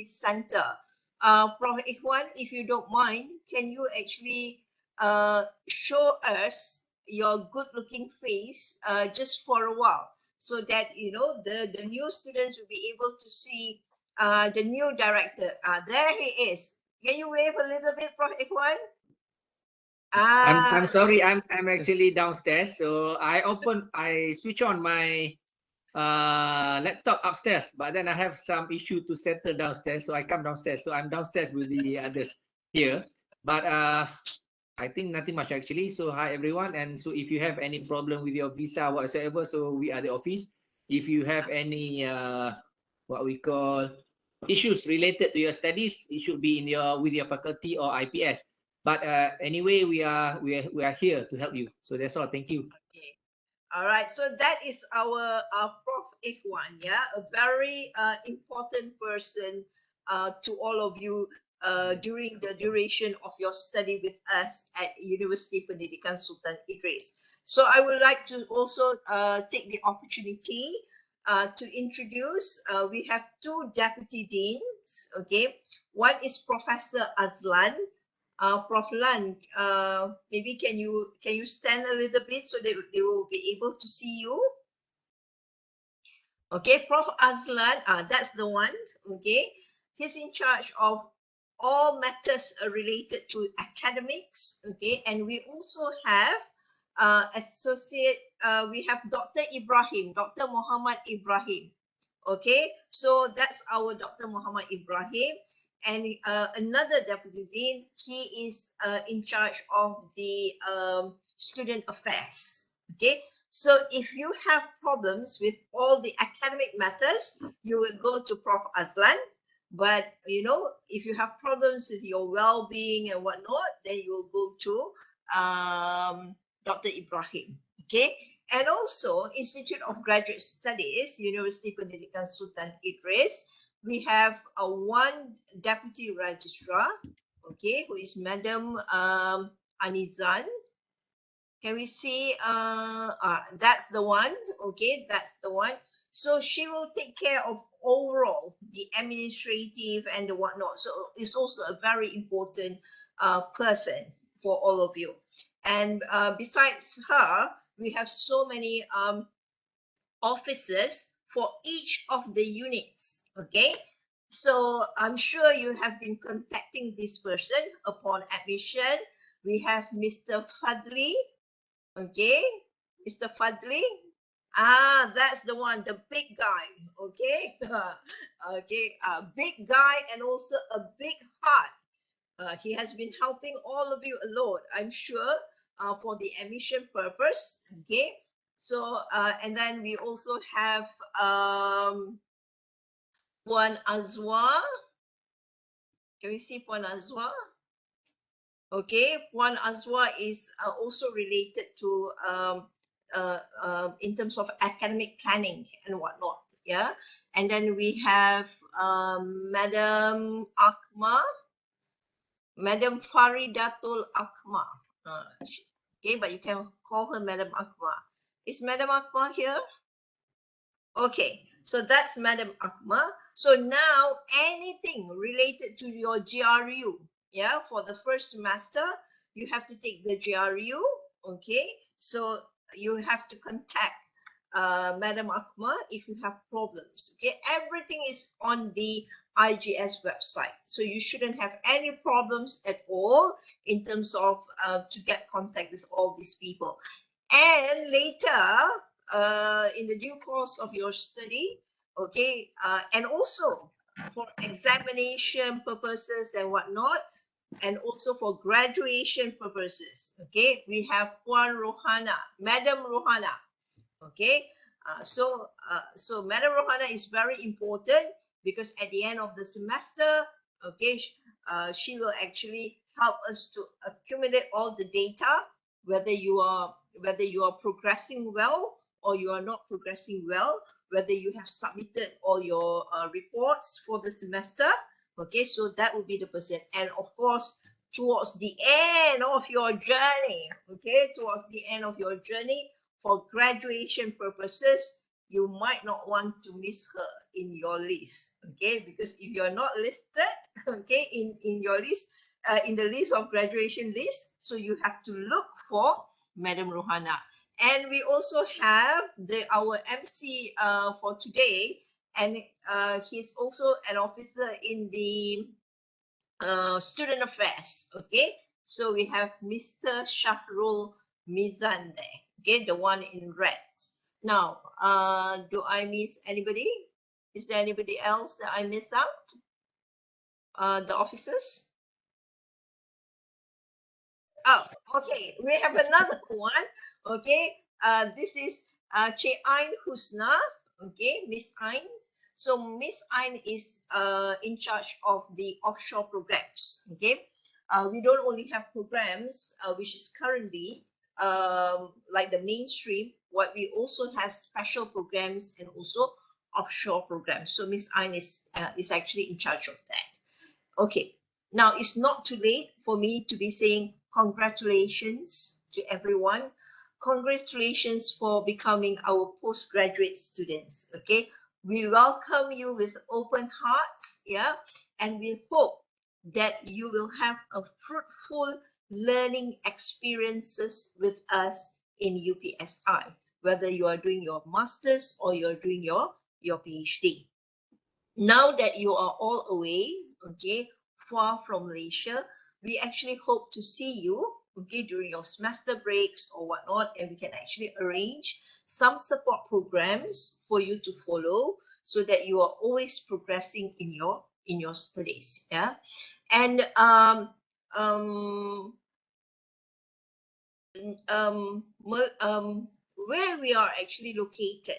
Center. Prof. Ikhwan, if you don't mind, can you actually show us your good-looking face just for a while, so that the new students will be able to see the new director. There he is. Can you wave a little bit, Prof. Ikhwan? I'm sorry, Okay. I'm actually downstairs. So I switch on my laptop upstairs, but then I have some issue to settle downstairs, so I come downstairs. So I'm downstairs with the others here. But I think nothing much actually. So hi everyone, and so if you have any problem with your visa whatsoever, so we are the office. If you have any what we call issues related to your studies, it should be in your with your faculty or IPS. But anyway, we are here to help you. So that's all. Thank you. Okay. All right. So that is our Prof. Ikhwan. Yeah, a very important person to all of you during the duration of your study with us at University Pendidikan Sultan Idris. So I would like to also take the opportunity to introduce. We have two deputy deans. Okay, one is Professor Azlan. Prof. Lan, maybe can you stand a little bit so they will be able to see you? Okay, Prof. Azlan, that's the one. Okay, he's in charge of all matters related to academics. Okay, and we also have associate. We have Dr. Ibrahim, Dr. Muhammad Ibrahim. Okay, so that's our Dr. Muhammad Ibrahim. And another deputy dean, he is in charge of the student affairs. Okay, so if you have problems with all the academic matters, you will go to Prof. Azlan. But if you have problems with your well-being and whatnot, then you will go to Dr. Ibrahim. Okay, and also Institute of Graduate Studies, University Pendidikan Sultan Idris. We have one deputy registrar, okay, who is Madam Anizan. Can we see? That's the one. Okay, that's the one. So she will take care of overall the administrative and the whatnot. So it's also a very important person for all of you. And besides her, we have so many officers for each of the units. Okay, so I'm sure you have been contacting this person upon admission. We have Mr. Fadli. Okay, Mr. Fadli. That's the one, the big guy. Okay, okay, a big guy and also a big heart. He has been helping all of you a lot, I'm sure, for the admission purpose. Okay, so and then we also have Puan Azwa. Can we see Puan Azwa? Okay, Puan Azwa is also related to in terms of academic planning and whatnot. Yeah, and then we have Madam Akma, Madam Faridatul Akma. Okay, but you can call her Madam Akma. Is Madam Akma here? Okay, so that's Madam Akma. So now anything related to your GRU, yeah, for the first semester, you have to take the GRU. Okay, so you have to contact Madam Akma if you have problems. Okay, everything is on the IGS website, so you shouldn't have any problems at all in terms of to get contact with all these people. And later, in the due course of your study, okay, and also for examination purposes and whatnot, and also for graduation purposes, okay, we have Puan Rohana, Madam Rohana. Okay, so Madam Rohana is very important because at the end of the semester, okay, she will actually help us to accumulate all the data, whether you are progressing well or you are not progressing well, whether you have submitted all your reports for the semester. Okay, so that will be the person. And of course, towards the end of your journey, okay, towards the end of your journey, for graduation purposes, you might not want to miss her in your list, okay? Because if you're not listed, okay, in your list, in the list of graduation list, so you have to look for Madam Rohana. And we also have our MC for today, and he's also an officer in the student affairs. Okay, so we have Mr. Shahrul Mizan there. Okay, the one in red. Now, do I miss anybody? Is there anybody else that I miss out? The officers? Oh, okay. We have another one. Okay. This is Che Ain Husna. Okay, Miss Ain. So Miss Ain is in charge of the offshore programs. Okay. We don't only have programs, which is currently like the mainstream. What we also have special programs and also offshore programs. So Miss Ain is actually in charge of that. Okay, now it's not too late for me to be saying congratulations to everyone. Congratulations for becoming our postgraduate students. Okay, we welcome you with open hearts. Yeah, and we hope that you will have a fruitful learning experiences with us in UPSI, whether you are doing your master's or you're doing your PhD. Now that you are all away, okay, far from Malaysia, we actually hope to see you, okay, during your semester breaks or whatnot, and we can actually arrange some support programs for you to follow so that you are always progressing in your studies. Yeah, and um, where we are actually located,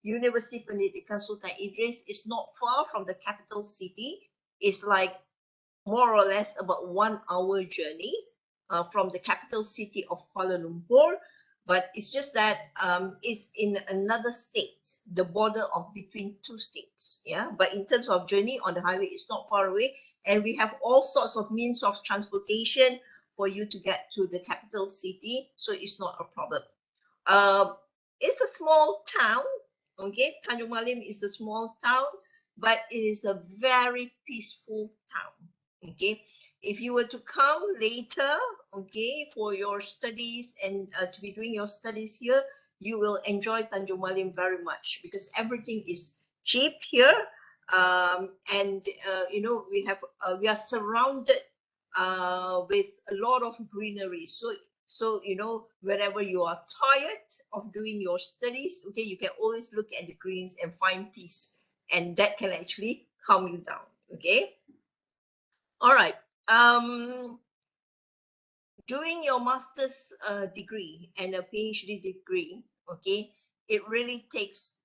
University Pendidikan Sultan Idris is not far from the capital city. It's like more or less about 1 hour journey from the capital city of Kuala Lumpur, but it's just that it's in another state, the border of between two states. Yeah, but in terms of journey on the highway, it's not far away, and we have all sorts of means of transportation for you to get to the capital city, so it's not a problem. It's a small town. Okay, Tanjung Malim is a small town, but it is a very peaceful town. Okay, if you were to come later, okay, for your studies and to be doing your studies here, you will enjoy Tanjung Malim very much because everything is cheap here, and we are surrounded with a lot of greenery. So whenever you are tired of doing your studies, okay, you can always look at the greens and find peace, and that can actually calm you down. Okay. All right. Doing your master's degree and a PhD degree, okay, it really takes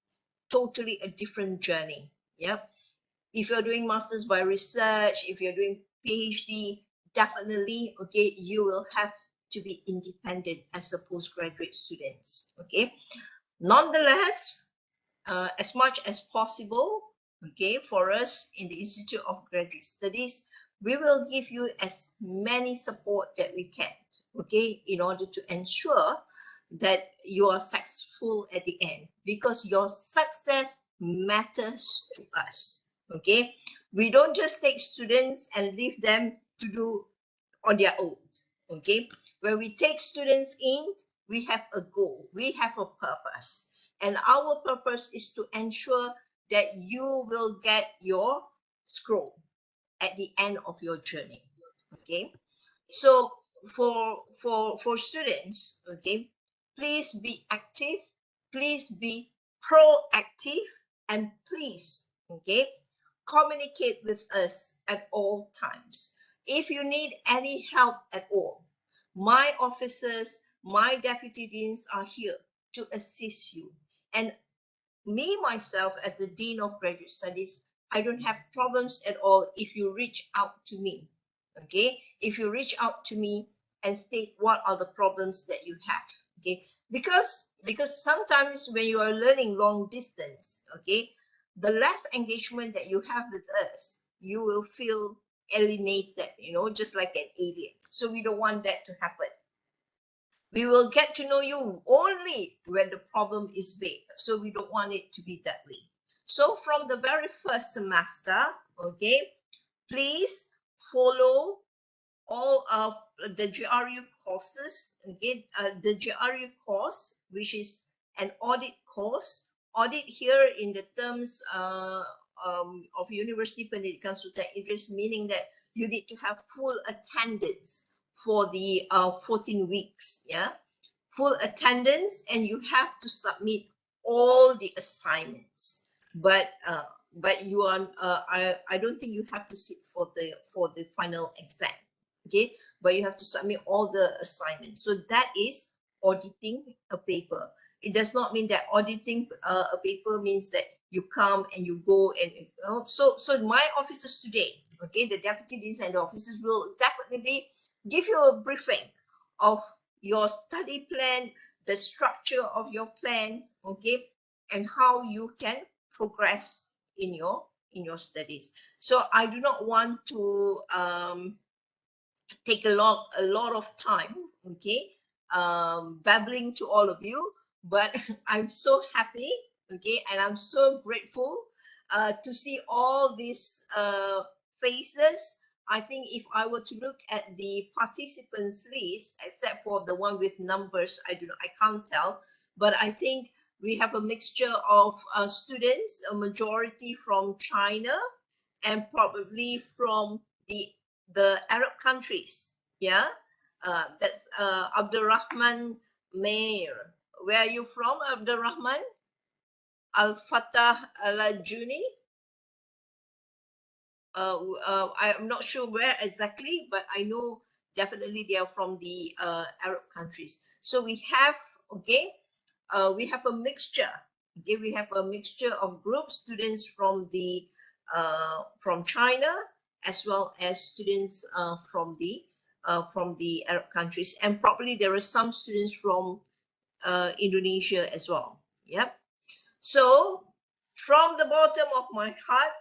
totally a different journey. Yeah. If you're doing master's by research, if you're doing PhD, definitely, okay, you will have to be independent as a postgraduate student. Okay. Nonetheless, as much as possible, okay, for us in the Institute of Graduate Studies, we will give you as many support that we can, okay, in order to ensure that you are successful at the end, because your success matters to us. Okay, we don't just take students and leave them to do on their own. Okay, when we take students in, we have a goal, we have a purpose, and our purpose is to ensure that you will get your scroll at the end of your journey. Okay, so for students, okay, please be active, please be proactive, and please, okay, communicate with us at all times. If you need any help at all, my officers, my deputy deans are here to assist you. And me, myself, as the Dean of Graduate Studies, I don't have problems at all if you reach out to me. Okay, if you reach out to me and state what are the problems that you have. Okay, because sometimes when you are learning long distance, okay, the less engagement that you have with us, you will feel alienated, just like an alien. So we don't want that to happen. We will get to know you only when the problem is big. So we don't want it to be that way. So from the very first semester, okay, please follow all of the GRU courses. Okay, the GRU course, which is an audit course. Audit here in the terms of University Pendidikan Sultan Idris, meaning that you need to have full attendance for the 14 weeks. Yeah, full attendance, and you have to submit all the assignments. But you are I don't think you have to sit for the final exam. Okay, but you have to submit all the assignments. So that is auditing a paper. It does not mean that auditing a paper means that you come and you go and so my officers today, okay, the deputy deans and the officers will definitely give you a briefing of your study plan, the structure of your plan, okay, and how you can progress in your studies. So I do not want to take a lot of time, okay, babbling to all of you, but I'm so happy, okay, and I'm so grateful to see all these faces. I think if I were to look at the participants list, except for the one with numbers, I can't tell, but I think we have a mixture of students, a majority from China, and probably from the Arab countries. Yeah, that's Abdurrahman Mayor. Where are you from, Abdurrahman? Al Fatah Al Juni. I'm not sure where exactly, but I know definitely they are from the Arab countries. So we have, okay, we have a mixture. Okay, we have a mixture of group students from China, as well as students from the Arab countries, and probably there are some students from Indonesia as well. Yep. So from the bottom of my heart,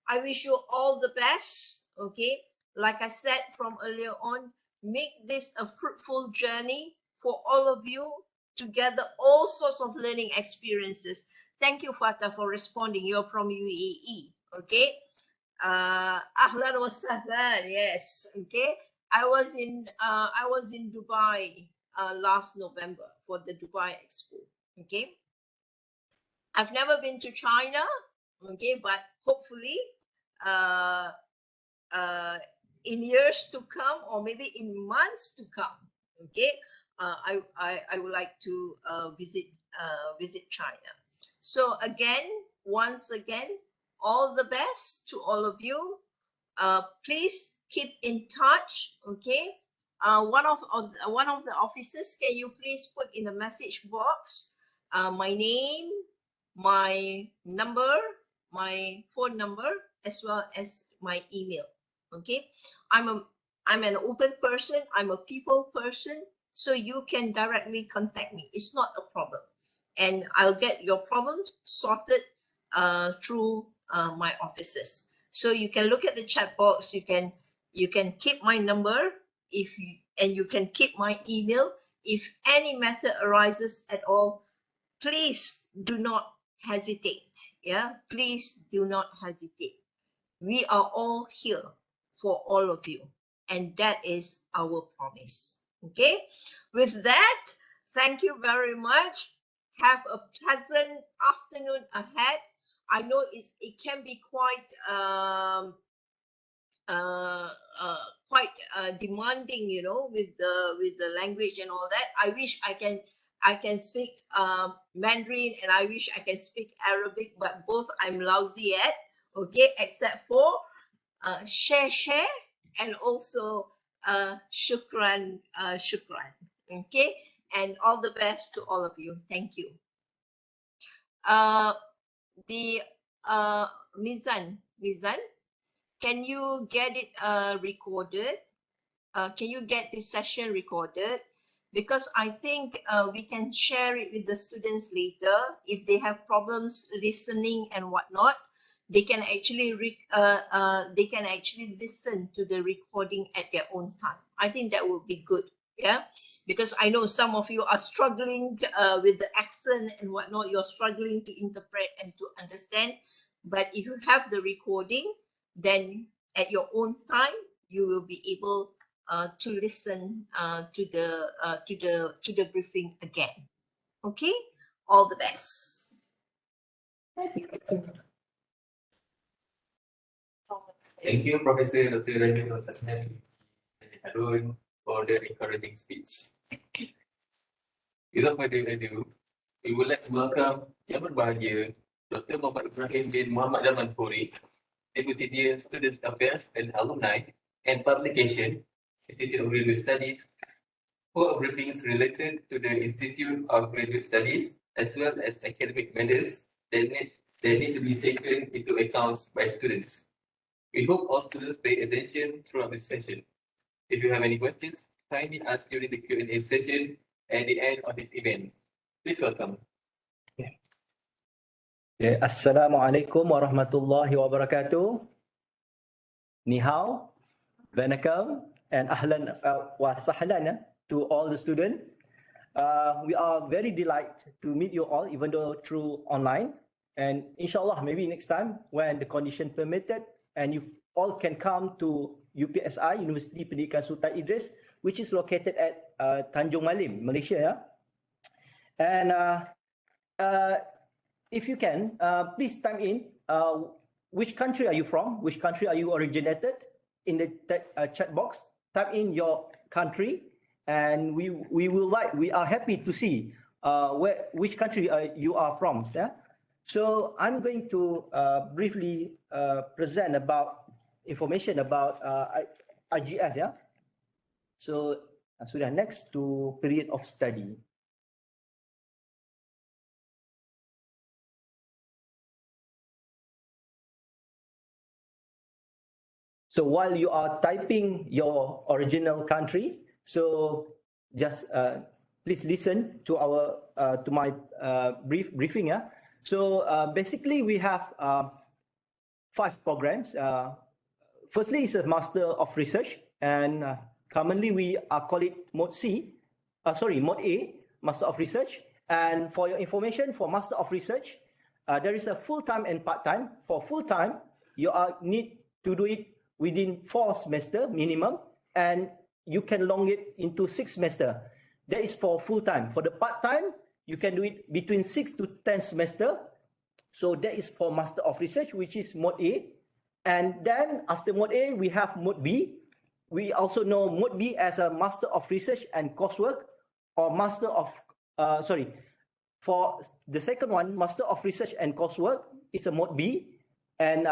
I wish you all the best. Okay, like I said from earlier on, make this a fruitful journey for all of you to gather all sorts of learning experiences. Thank you, Fatah, for responding. You're from UAE. Okay. Ahlan wa sahlan. Yes. Okay. I was in Dubai last November for the Dubai Expo. Okay. I've never been to China. Okay, but hopefully uh, uh, in years to come, or maybe in months to come, okay, I would like to visit China. So again, once again, all the best to all of you. Please keep in touch, okay. One of the officers, can you please put in the message box my name, my number, my phone number, as well as my email. Okay, I'm an open person, I'm a people person, so you can directly contact me. It's not a problem, and I'll get your problems sorted through my offices. So you can look at the chat box, you can keep my number, if you and you can keep my email. If any matter arises at all, please do not hesitate. Yeah, please do not hesitate. We are all here for all of you, and that is our promise. Okay, with that, thank you very much. Have a pleasant afternoon ahead. I know it can be quite uh, quite demanding, with the language and all that. I wish I can speak Mandarin, and I wish I can speak Arabic, but both I'm lousy at. Okay, except for share, and also shukran. Okay, and all the best to all of you. Thank you. Uh, the Mizan, can you get it recorded? Can you get this session recorded? Because I think we can share it with the students later. If they have problems listening and whatnot, they can actually listen to the recording at their own time. I think that would be good. Yeah, because I know some of you are struggling with the accent and whatnot. You're struggling to interpret and to understand. But if you have the recording, then at your own time, you will be able to listen to the briefing again. Okay, all the best. Thank you, Professor Dr. Rajan Harun, for the encouraging speech. Without further ado, we would like to welcome Yang Berbahagia Dr. Muhammad Ibrahim bin Muhammad Zaman Puri, Deputy Dean Students Affairs and Alumni and Publication, Institute of Graduate Studies, for briefings related to the Institute of Graduate Studies, as well as academic matters that need to be taken into account by students. We hope all students pay attention throughout this session. If you have any questions, kindly ask during the Q&A session at the end of this event. Please welcome. Assalamualaikum warahmatullahi wabarakatuh. Ni hao, vanakkam, and ahlan wa sahlan to all the students. We are very delighted to meet you all, even though through online. And inshallah, maybe next time when the condition permitted, and you all can come to UPSI, University Pendidikan Sultan Idris, which is located at Tanjung Malim, Malaysia. Yeah? And if you can, please type in which country are you from, which country are you originated in the chat box. Type in your country, and we are happy to see which country you are from. Yeah? So I'm going to briefly present about information about IGS. Yeah. So sudah next to period of study. So while you are typing your original country, so just please listen to our to my briefing. Yeah. So basically we have 5 programs. Firstly is a Master of Research, and commonly we call it Mode C. Mode A, Master of Research. And for your information, for Master of Research, there is a full-time and part-time. For full-time, you need to do it within 4 semesters minimum, and you can long it into 6 semesters. That is for full-time. For the part-time, you can do it between 6 to 10 semesters. So that is for Master of Research, which is Mode A. And then after Mode A, we have Mode B. We also know Mode B as a Master of Research and Coursework, or Master of, for the second one, Master of Research and Coursework is a Mode B. And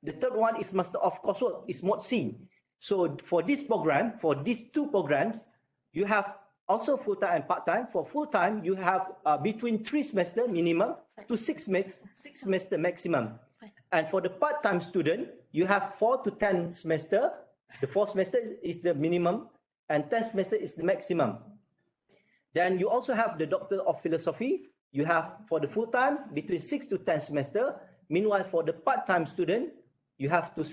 the third one is Master of Coursework, is Mode C. So for this program, for these 2 programs, you have also full-time and part-time. For full-time, you have between 3 semesters minimum to 6 semesters maximum. And for the part-time student, you have 4 to 10 semesters. The 4th semester is the minimum, and 10th semester is the maximum. Then you also have the Doctor of Philosophy. You have for the full-time between 6 to 10 semesters. Meanwhile, for the part-time student, you have to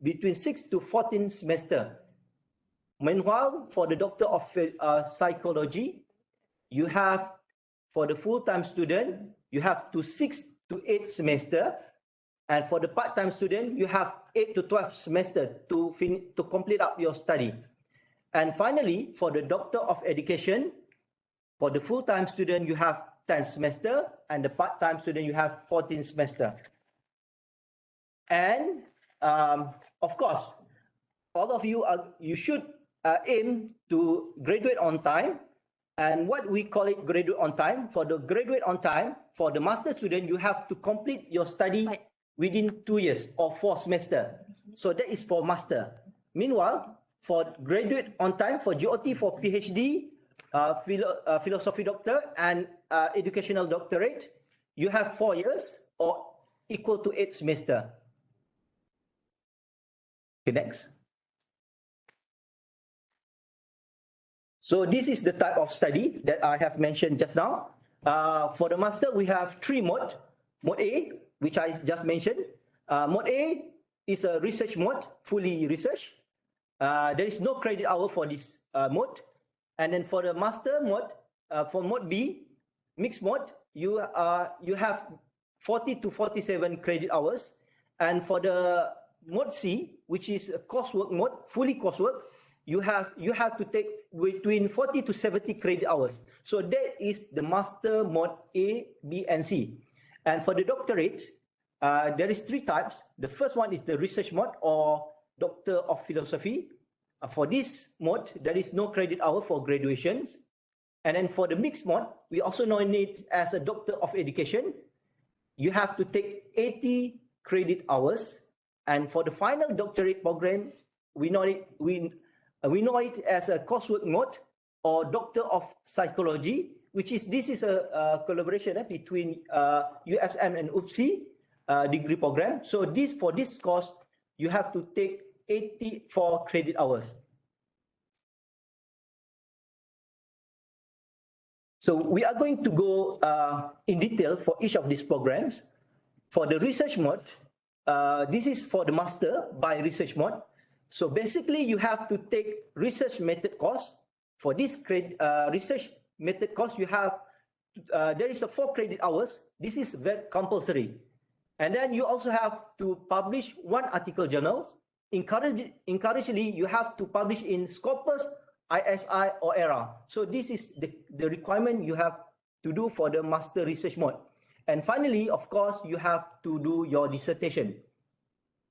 between 6 to 14 semesters. Meanwhile, for the Doctor of Psychology, you have for the full-time student, you have to 6 to 8 semesters. And for the part-time student, you have 8 to 12 semesters to complete up your study. And finally, for the Doctor of Education, for the full-time student, you have 10 semesters, and the part-time student, you have 14 semesters. And of course, all of you should aim to graduate on time. And what we call it graduate on time, for the graduate on time, for the master student, you have to complete your study within 2 years or 4 semesters. So that is for master. Meanwhile, for graduate on time, for GOT, for PhD, philosophy doctor, and educational doctorate, you have 4 years or equal to 8 semesters. Okay, next. So this is the type of study that I have mentioned just now. For the master, we have 3 modes. Mode A, which I just mentioned. Mode A is a research mode, fully research. There is no credit hour for this mode. And then for the master mode, for mode B, mixed mode, you have 40 to 47 credit hours. And for the mode C, which is a coursework mode, fully coursework, you have to take between 40 to 70 credit hours. So that is the master mode A, B, and C. And for the doctorate, there is 3 types. The first one is the research mode or Doctor of Philosophy. For this mode, there is no credit hour for graduations. And then for the mixed mode, we also know it as a Doctor of Education. You have to take 80 credit hours. And for the final doctorate program, we know it as a coursework mode or Doctor of Psychology, this is a collaboration between USM and UPSI degree program. So for this course, you have to take 84 credit hours. So we are going to go in detail for each of these programs. For the research mode, this is for the master by research mode. So basically, you have to take research method course. For this research method course, you have there is a 4 credit hours. This is very compulsory. And then you also have to publish 1 article journal. Encouragingly, you have to publish in Scopus, ISI, or ERA. So this is the requirement you have to do for the master research mode. And finally, of course, you have to do your dissertation.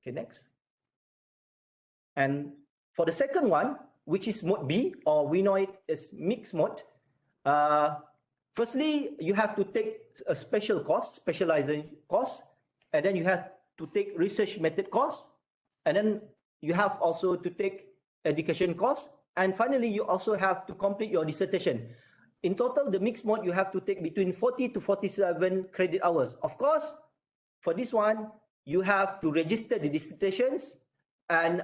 Okay, next. And for the second one, which is mode B, or we know it as mixed mode, firstly, you have to take a special course, specialization course, and then you have to take research method course, and then you have also to take education course, and finally, you also have to complete your dissertation. In total, the mixed mode, you have to take between 40 to 47 credit hours. Of course, for this one, you have to register the dissertations and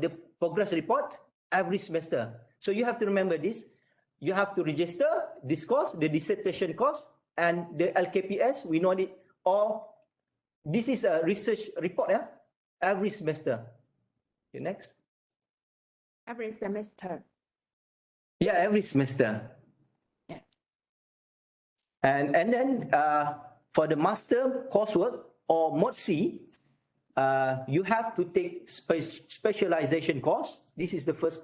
the progress report every semester. So you have to remember this. You have to register this course, the dissertation course, and the LKPS, we know it, or this is a research report every semester. Okay, next. Every semester. Yeah, every semester. Yeah. And then for the master coursework or mode C, you have to take specialization course. This is the first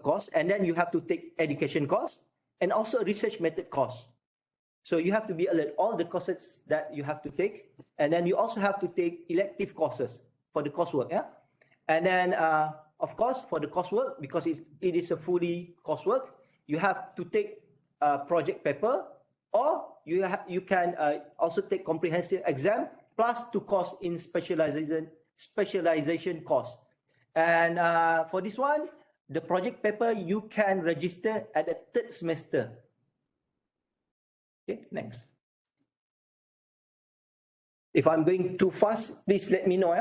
course. And then you have to take education course and also research method course. So you have to be alert all the courses that you have to take. And then you also have to take elective courses for the coursework. Yeah. And then, of course, for the coursework, because it is a fully coursework, you have to take a project paper, or you can also take comprehensive exam plus 2 course in specialization course. And for this one, the project paper you can register at the 3rd semester. Okay, next. If I'm going too fast, please let me know.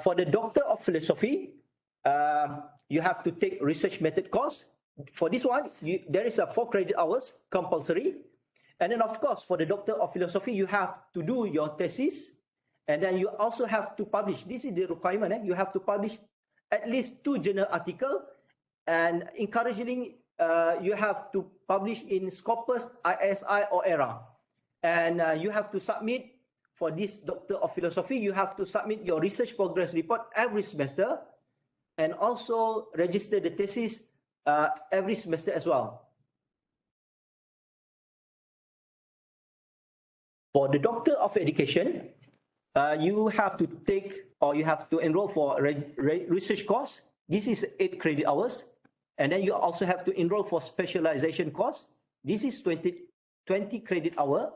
For the Doctor of Philosophy, you have to take research method course. For this one, there is a 4 credit hours compulsory. And then, of course, for the Doctor of Philosophy, you have to do your thesis. And then you also have to publish. This is the requirement. You have to publish at least 2 journal articles. And encouragingly, you have to publish in Scopus, ISI, or ERA. And you have to submit, for this Doctor of Philosophy, you have to submit your research progress report every semester and also register the thesis every semester as well. For the Doctor of Education, you have to take or you have to enroll for a research course. This is 8 credit hours. And then you also have to enroll for specialization course. This is 20 credit hour.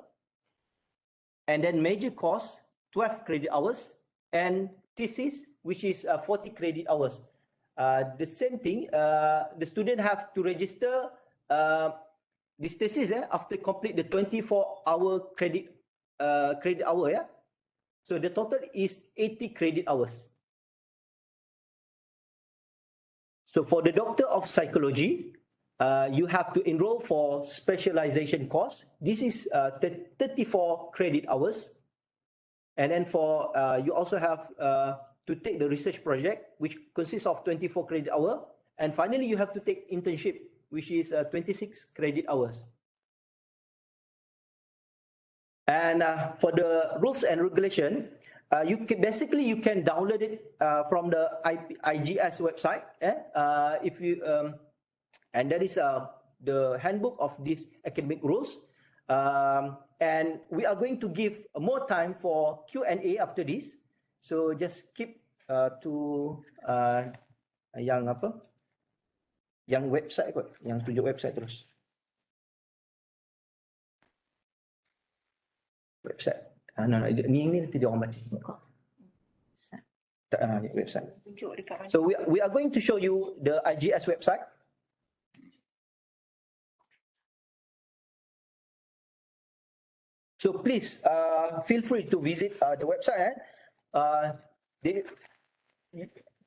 And then major course, 12 credit hours. And thesis, which is 40 credit hours. The same thing, the student have to register this thesis after complete the 24-hour credit hour. Yeah? So the total is 80 credit hours. So for the Doctor of Psychology, you have to enroll for specialization course. This is 34 credit hours. And then for, you also have to take the research project, which consists of 24 credit hour. And finally, you have to take internship, which is 26 credit hours. And for the rules and regulation, you can download it from the IGS website. If you and there is the handbook of these academic rules. And we are going to give more time for Q&A after this. So just keep to yang apa? Yang website kot, yang tunjuk website terus. Website. No, ni nanti dia orang baca. Website. So we are going to show you the IGS website. So please feel free to visit the website.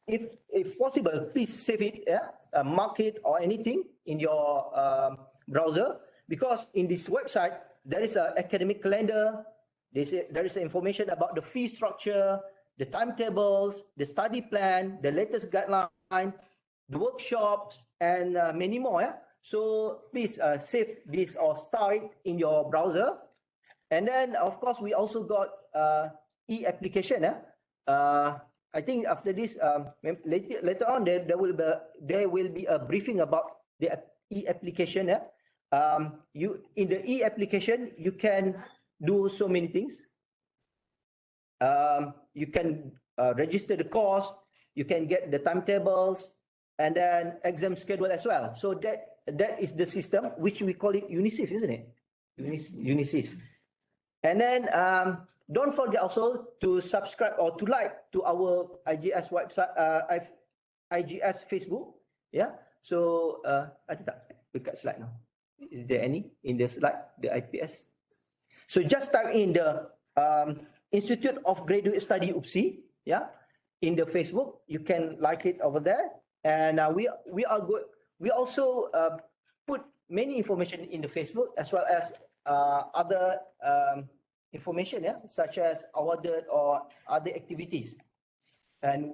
If possible, please save it, mark it or anything in your browser, because in this website there is an academic calendar. There is information about the fee structure, the timetables, the study plan, the latest guideline, the workshops, and many more. So please save this or store it in your browser. And then, of course, we also got e-application. I think after this, later on, there will be a briefing about the e-application. In the e-application, you can do so many things. You can register the course, you can get the timetables, and then exam schedule as well. So that is the system, which we call it Unisys, isn't it? Unisys. And then don't forget also to subscribe or to like to our IGS website, IGS Facebook. Yeah. So ada tak dekat slide now? Is there any in the slide, the IPS? So just type in the Institute of Graduate Study UPSI, yeah, in the Facebook. You can like it over there, and we also put many information in the Facebook as well as other information, yeah, such as awarded or other activities. And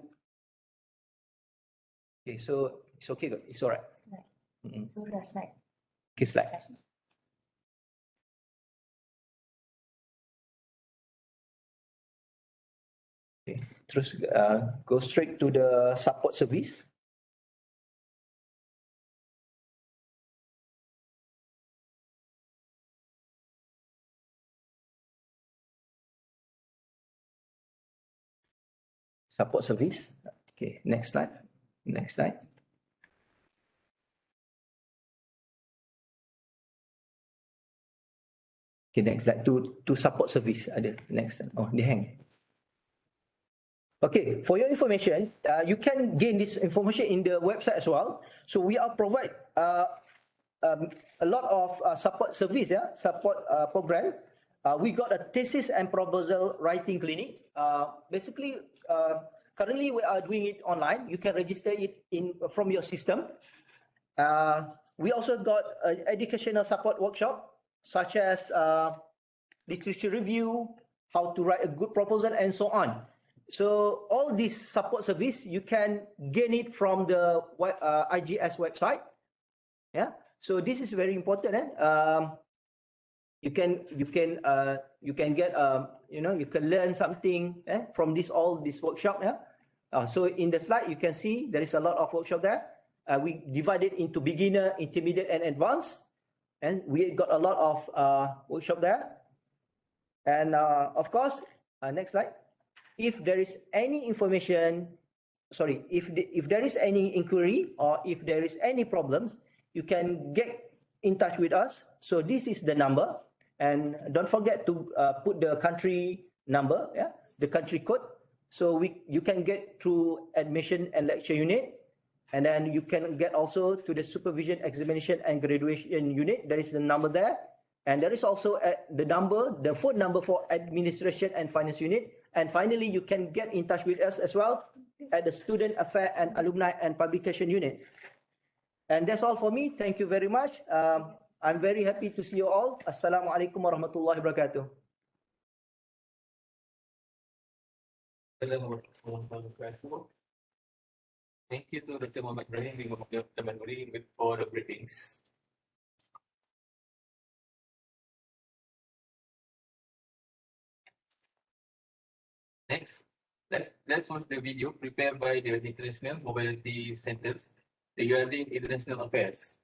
okay, so it's okay, it's all right. So the slide. Okay, slide. Okay, terus go straight to the support service. Support service. Okay, next slide. Next slide. Okay, next slide. To support service ada. Next. Oh, they hang. Okay, for your information, you can gain this information in the website as well. So we are provide a lot of support service, support program. We got a thesis and proposal writing clinic. Basically, currently we are doing it online. You can register it from your system. We also got an educational support workshop, such as literature review, how to write a good proposal, and so on. So all this support service, you can gain it from the IGS website. Yeah. So this is very important. You can get you can learn something from all this workshop. So in the slide you can see there is a lot of workshop there. We divided into beginner, intermediate, and advanced, and we got a lot of workshop there. And of course, next slide. If there is any information, if there is any inquiry or if there is any problems, you can get in touch with us. So this is the number, and don't forget to put the country number, the country code. So you can get through admission and lecture unit, and then you can get also to the supervision, examination, and graduation unit. There is the number there, and there is also the phone number for administration and finance unit. And finally, you can get in touch with us as well at the student affair and alumni and publication unit. And that's all for me. Thank you very much. I'm very happy to see you all. Assalamualaikum warahmatullahi wabarakatuh. Assalamualaikum warahmatullahi wabarakatuh. Thank you to Dr. Muhammad Ibrahim and Dr. Manuri for the briefings. Next, let's watch the video prepared by the International Mobility Centers regarding international affairs.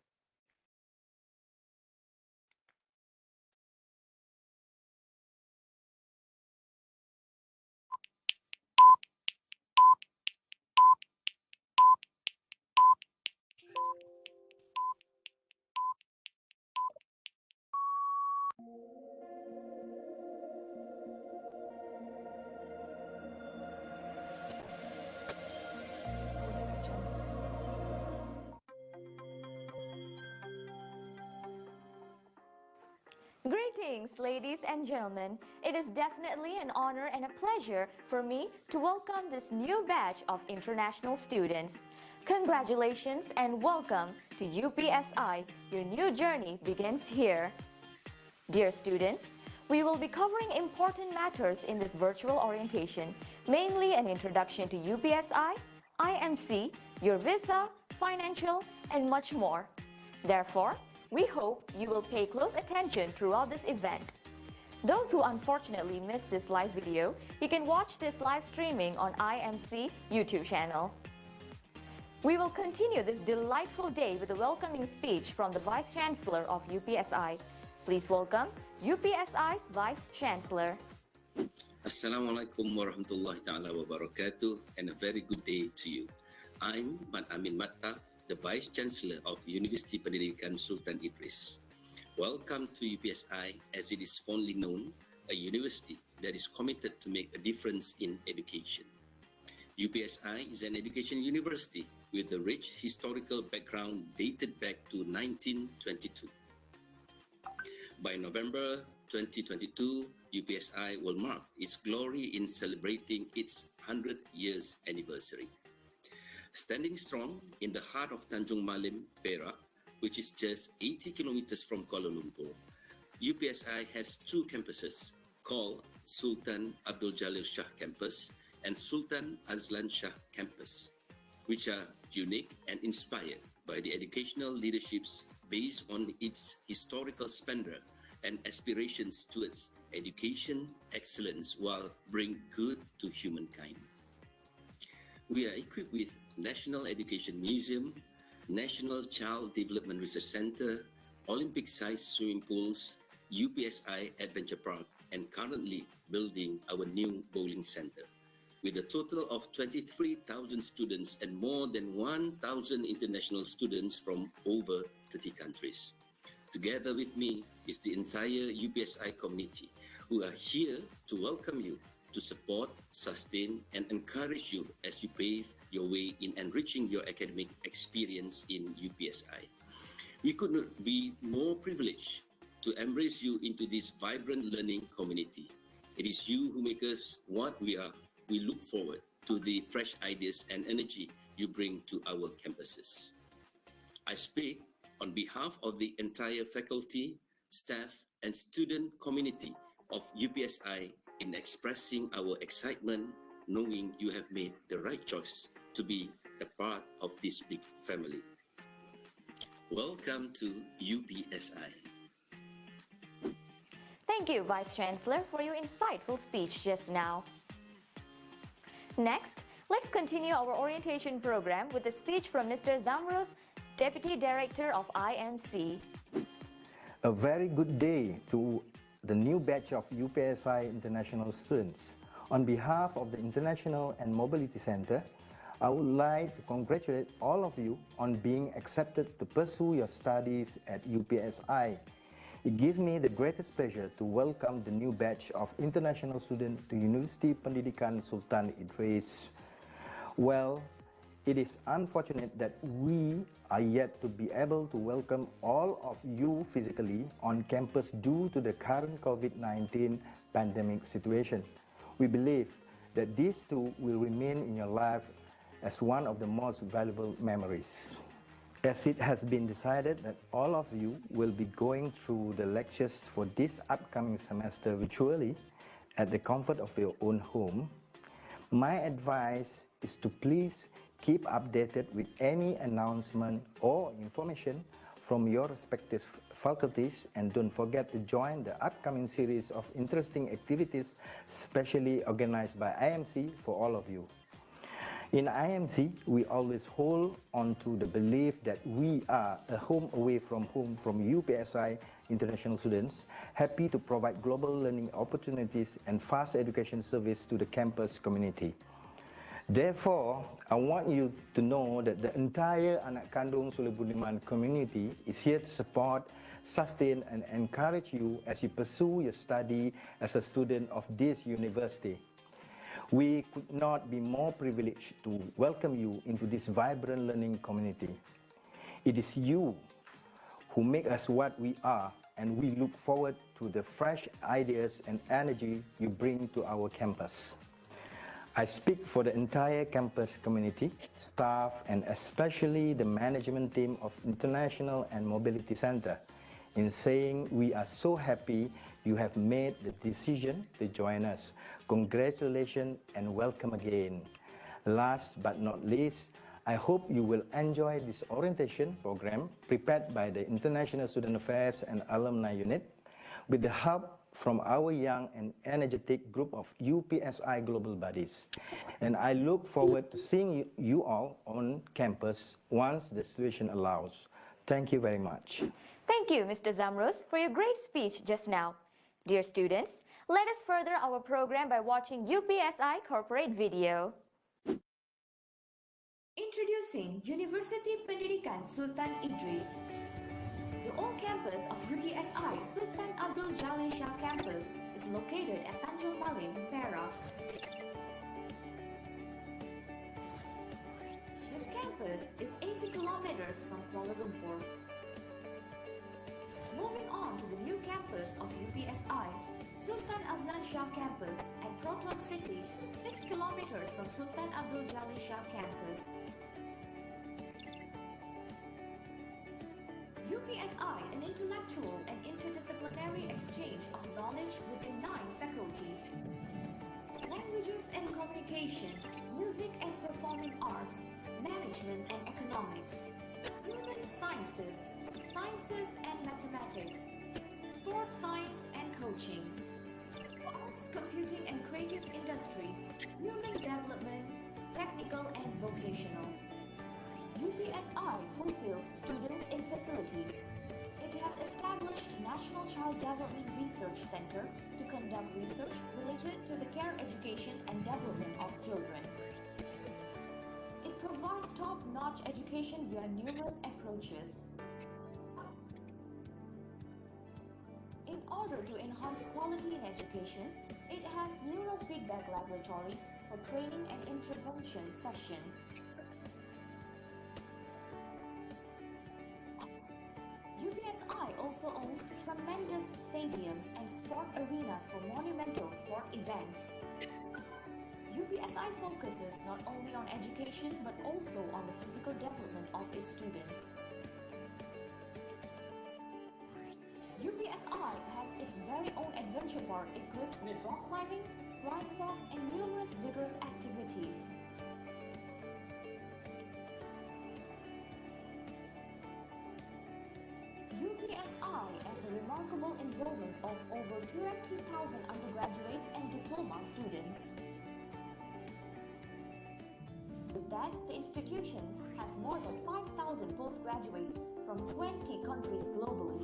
Greetings, ladies and gentlemen. It is definitely an honor and a pleasure for me to welcome this new batch of international students. Congratulations and welcome to UPSI. Your new journey begins here. Dear students, we will be covering important matters in this virtual orientation, mainly an introduction to UPSI, IMC, your visa, financial, and much more. Therefore, we hope you will pay close attention throughout this event. Those who unfortunately missed this live video, you can watch this live streaming on IMC YouTube channel. We will continue this delightful day with a welcoming speech from the Vice Chancellor of UPSI. Please welcome UPSI's Vice Chancellor. Assalamualaikum warahmatullahi ta'ala wabarakatuh, and a very good day to you. I'm Mat Amin Mattaf, the Vice Chancellor of University Pendidikan Sultan Idris. Welcome to UPSI, as it is fondly known, a university that is committed to make a difference in education. UPSI is an education university with a rich historical background dated back to 1922. By November 2022, UPSI will mark its glory in celebrating its 100 years anniversary. Standing strong in the heart of Tanjung Malim, Perak, which is just 80 kilometers from Kuala Lumpur, UPSI has two campuses called Sultan Abdul Jalil Shah Campus and Sultan Azlan Shah Campus, which are unique and inspired by the educational leaderships based on its historical splendor and aspirations towards education excellence while bring good to humankind. We are equipped with National Education Museum, National Child Development Research Center, Olympic-sized swimming pools, UPSI Adventure Park, and currently building our new bowling center. With a total of 23,000 students and more than 1,000 international students from over 30 countries. Together with me is the entire UPSI community who are here to welcome you, to support, sustain, and encourage you as you pave your way in enriching your academic experience in UPSI. We could not be more privileged to embrace you into this vibrant learning community. It is you who make us what we are. We look forward to the fresh ideas and energy you bring to our campuses. I speak on behalf of the entire faculty, staff, and student community of UPSI in expressing our excitement, knowing you have made the right choice to be a part of this big family. Welcome to UPSI. Thank you, Vice Chancellor, for your insightful speech just now. Next, let's continue our orientation program with a speech from Mr. Zamros, Deputy Director of IMC. A very good day to the new batch of UPSI international students. On behalf of the International and Mobility Center, I would like to congratulate all of you on being accepted to pursue your studies at UPSI. It gives me the greatest pleasure to welcome the new batch of international students to University Pendidikan Sultan Idris. Well, it is unfortunate that we are yet to be able to welcome all of you physically on campus due to the current COVID-19 pandemic situation. We believe that these two will remain in your life as one of the most valuable memories. As it has been decided that all of you will be going through the lectures for this upcoming semester virtually at the comfort of your own home, my advice is to please Keep updated with any announcement or information from your respective faculties, and don't forget to join the upcoming series of interesting activities specially organized by IMC for all of you. In IMC, we always hold on to the belief that we are a home away from home from UPSI international students, happy to provide global learning opportunities and fast education service to the campus community. Therefore, I want you to know that the entire Anak Kandung Sule Budiman community is here to support, sustain, and encourage you as you pursue your study as a student of this university. We could not be more privileged to welcome you into this vibrant learning community. It is you who make us what we are, and we look forward to the fresh ideas and energy you bring to our campus. I speak for the entire campus community, staff, and especially the management team of International and Mobility Center in saying we are so happy you have made the decision to join us. Congratulations and welcome again. Last but not least, I hope you will enjoy this orientation program prepared by the International Student Affairs and Alumni Unit with the help from our young and energetic group of UPSI global buddies. And I look forward to seeing you all on campus once the situation allows. Thank you very much. Thank you, Mr. Zamrus, for your great speech just now. Dear students, let us further our program by watching UPSI corporate video. Introducing University Pendidikan Sultan Idris. The old campus of UPSI Sultan Abdul Jalil Shah campus is located at Tanjung Malim, Perak. This campus is 80 kilometers from Kuala Lumpur. Moving on to the new campus of UPSI, Sultan Azlan Shah campus at Proton City, 6 kilometers from Sultan Abdul Jalil Shah campus. UPSI, an intellectual and interdisciplinary exchange of knowledge within 9 faculties: languages and communications, music and performing arts, management and economics, human sciences, sciences and mathematics, sports science and coaching, arts, computing and creative industry, human development, technical and vocational. UPSI fulfills students in facilities. It has established National Child Development Research Center to conduct research related to the care, education and development of children. It provides top-notch education via numerous approaches. In order to enhance quality in education, it has neurofeedback laboratory for training and intervention session. UPSI also owns tremendous stadium and sport arenas for monumental sport events. UPSI focuses not only on education but also on the physical development of its students. UPSI has its very own adventure park equipped with rock climbing, flying fox and numerous vigorous activities. UPSI has a remarkable enrollment of over 20,000 undergraduates and diploma students. With that, the institution has more than 5,000 postgraduates from 20 countries globally.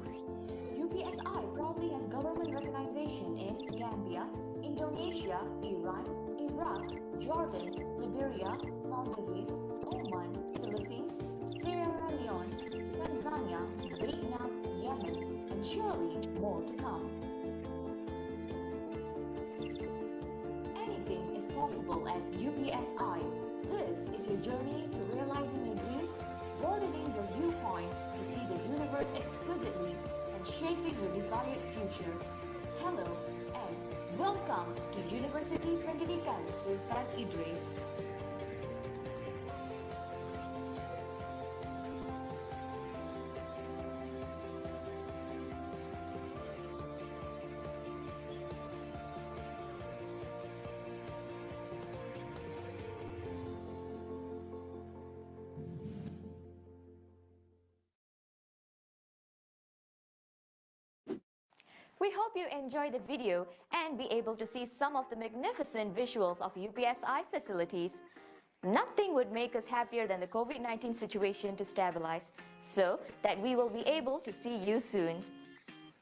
UPSI proudly has government recognition in Gambia, Indonesia, Iran, Iraq, Jordan, Liberia, Maldives, Oman, Philippines, Sierra Leone, Tanzania, Vietnam, Yemen, and surely more to come. Anything is possible at UPSI. This is your journey to realizing your dreams, broadening your viewpoint to see the universe exquisitely, and shaping your desired future. Hello and welcome to University Pendidikan Sultan Idris. We hope you enjoy the video and be able to see some of the magnificent visuals of UPSI facilities. Nothing would make us happier than the COVID-19 situation to stabilize, so that we will be able to see you soon.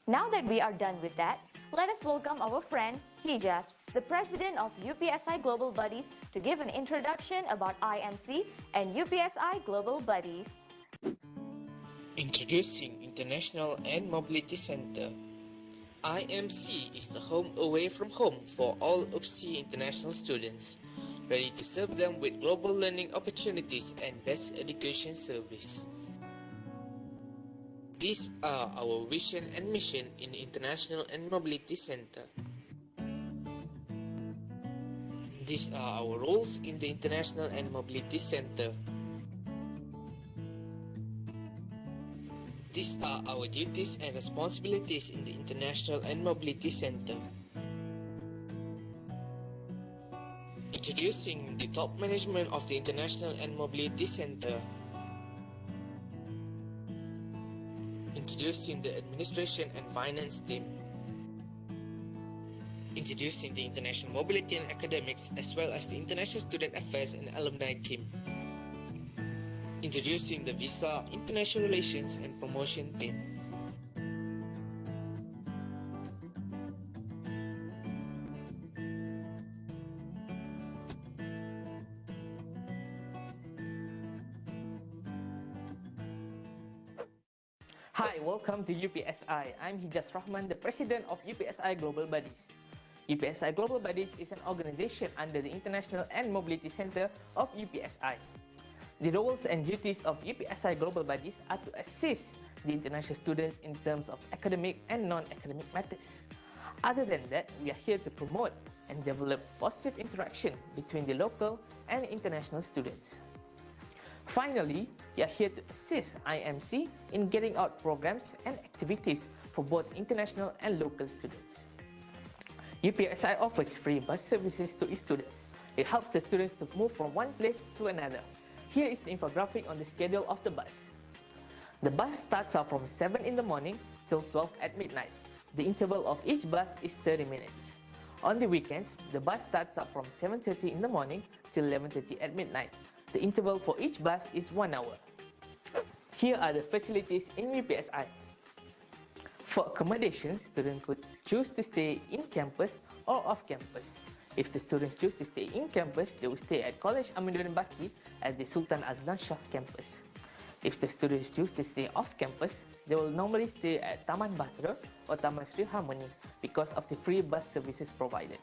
Now that we are done with that, let us welcome our friend Hijaz, the president of UPSI Global Buddies, to give an introduction about IMC and UPSI Global Buddies. Introducing International and Mobility Center. IMC is the home away from home for all UPSI international students, ready to serve them with global learning opportunities and best education service. These are our vision and mission in International and Mobility Center. These are our roles in the International and Mobility Center. These are our duties and responsibilities in the International and Mobility Center. Introducing the top management of the International and Mobility Center. Introducing the administration and finance team. Introducing the International Mobility and Academics as well as the International Student Affairs and Alumni team. Introducing the Visa, International Relations and Promotion team. Hi, welcome to UPSI. I'm Hijaz Rahman, the president of UPSI Global Buddies. UPSI Global Buddies is an organization under the International and Mobility Center of UPSI. The roles and duties of UPSI Global Buddies are to assist the international students in terms of academic and non-academic matters. Other than that, we are here to promote and develop positive interaction between the local and international students. Finally, we are here to assist IMC in getting out programs and activities for both international and local students. UPSI offers free bus services to its students. It helps the students to move from one place to another. Here is the infographic on the schedule of the bus. The bus starts out from 7 in the morning till 12 at midnight. The interval of each bus is 30 minutes. On the weekends, the bus starts out from 7:30 in the morning till 11:30 at midnight. The interval for each bus is 1 hour. Here are the facilities in UPSI. For accommodation, students could choose to stay in campus or off campus. If the students choose to stay in campus, they will stay at College Aminuddin Baki at the Sultan Azlan Shah campus. If the students choose to stay off campus, they will normally stay at Taman Bahtera or Taman Sri Harmony because of the free bus services provided.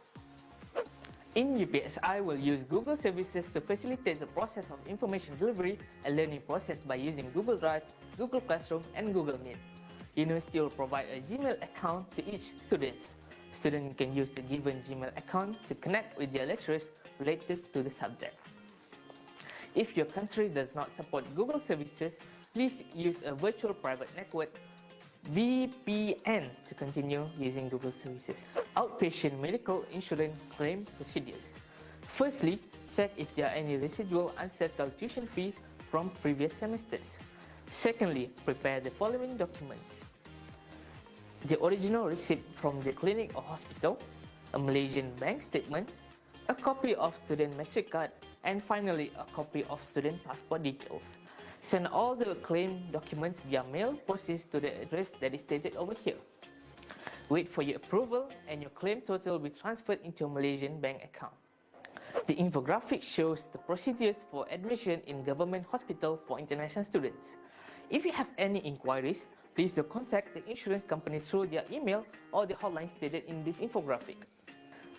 In UPSI, we'll use Google services to facilitate the process of information delivery and learning process by using Google Drive, Google Classroom, and Google Meet. University will provide a Gmail account to each student. Students can use the given Gmail account to connect with their lecturers related to the subject. If your country does not support Google services, please use a virtual private network VPN to continue using Google services. Outpatient medical insurance claim procedures. Firstly, check if there are any residual unsettled tuition fees from previous semesters. Secondly, prepare the following documents: the original receipt from the clinic or hospital, a Malaysian bank statement, a copy of student matric card, and finally a copy of student passport details. Send all the claim documents via mail postage to the address that is stated over here. Wait for your approval and your claim total will be transferred into a Malaysian bank account. The infographic shows the procedures for admission in government hospital for international students. If you have any inquiries, please do contact the insurance company through their email or the hotline stated in this infographic.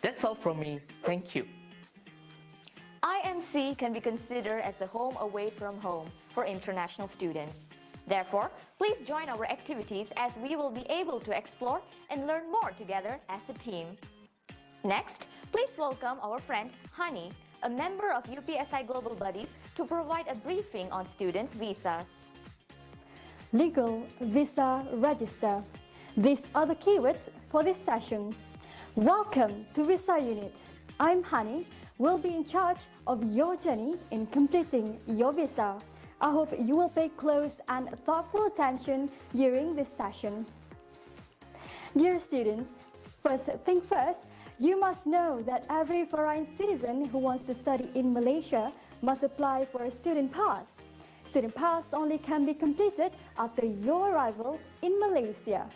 That's all from me. Thank you. IMC can be considered as a home away from home for international students. Therefore, please join our activities as we will be able to explore and learn more together as a team. Next, please welcome our friend Hani, a member of UPSI Global Buddies, to provide a briefing on students' visas. Legal visa register. These are the keywords for this session. Welcome to Visa Unit. I'm Hani, will be in charge of your journey in completing your visa. I hope you will pay close and thoughtful attention during this session. Dear students, first thing first, you must know that every foreign citizen who wants to study in Malaysia must apply for a student pass. Student pass only can be completed after your arrival in Malaysia.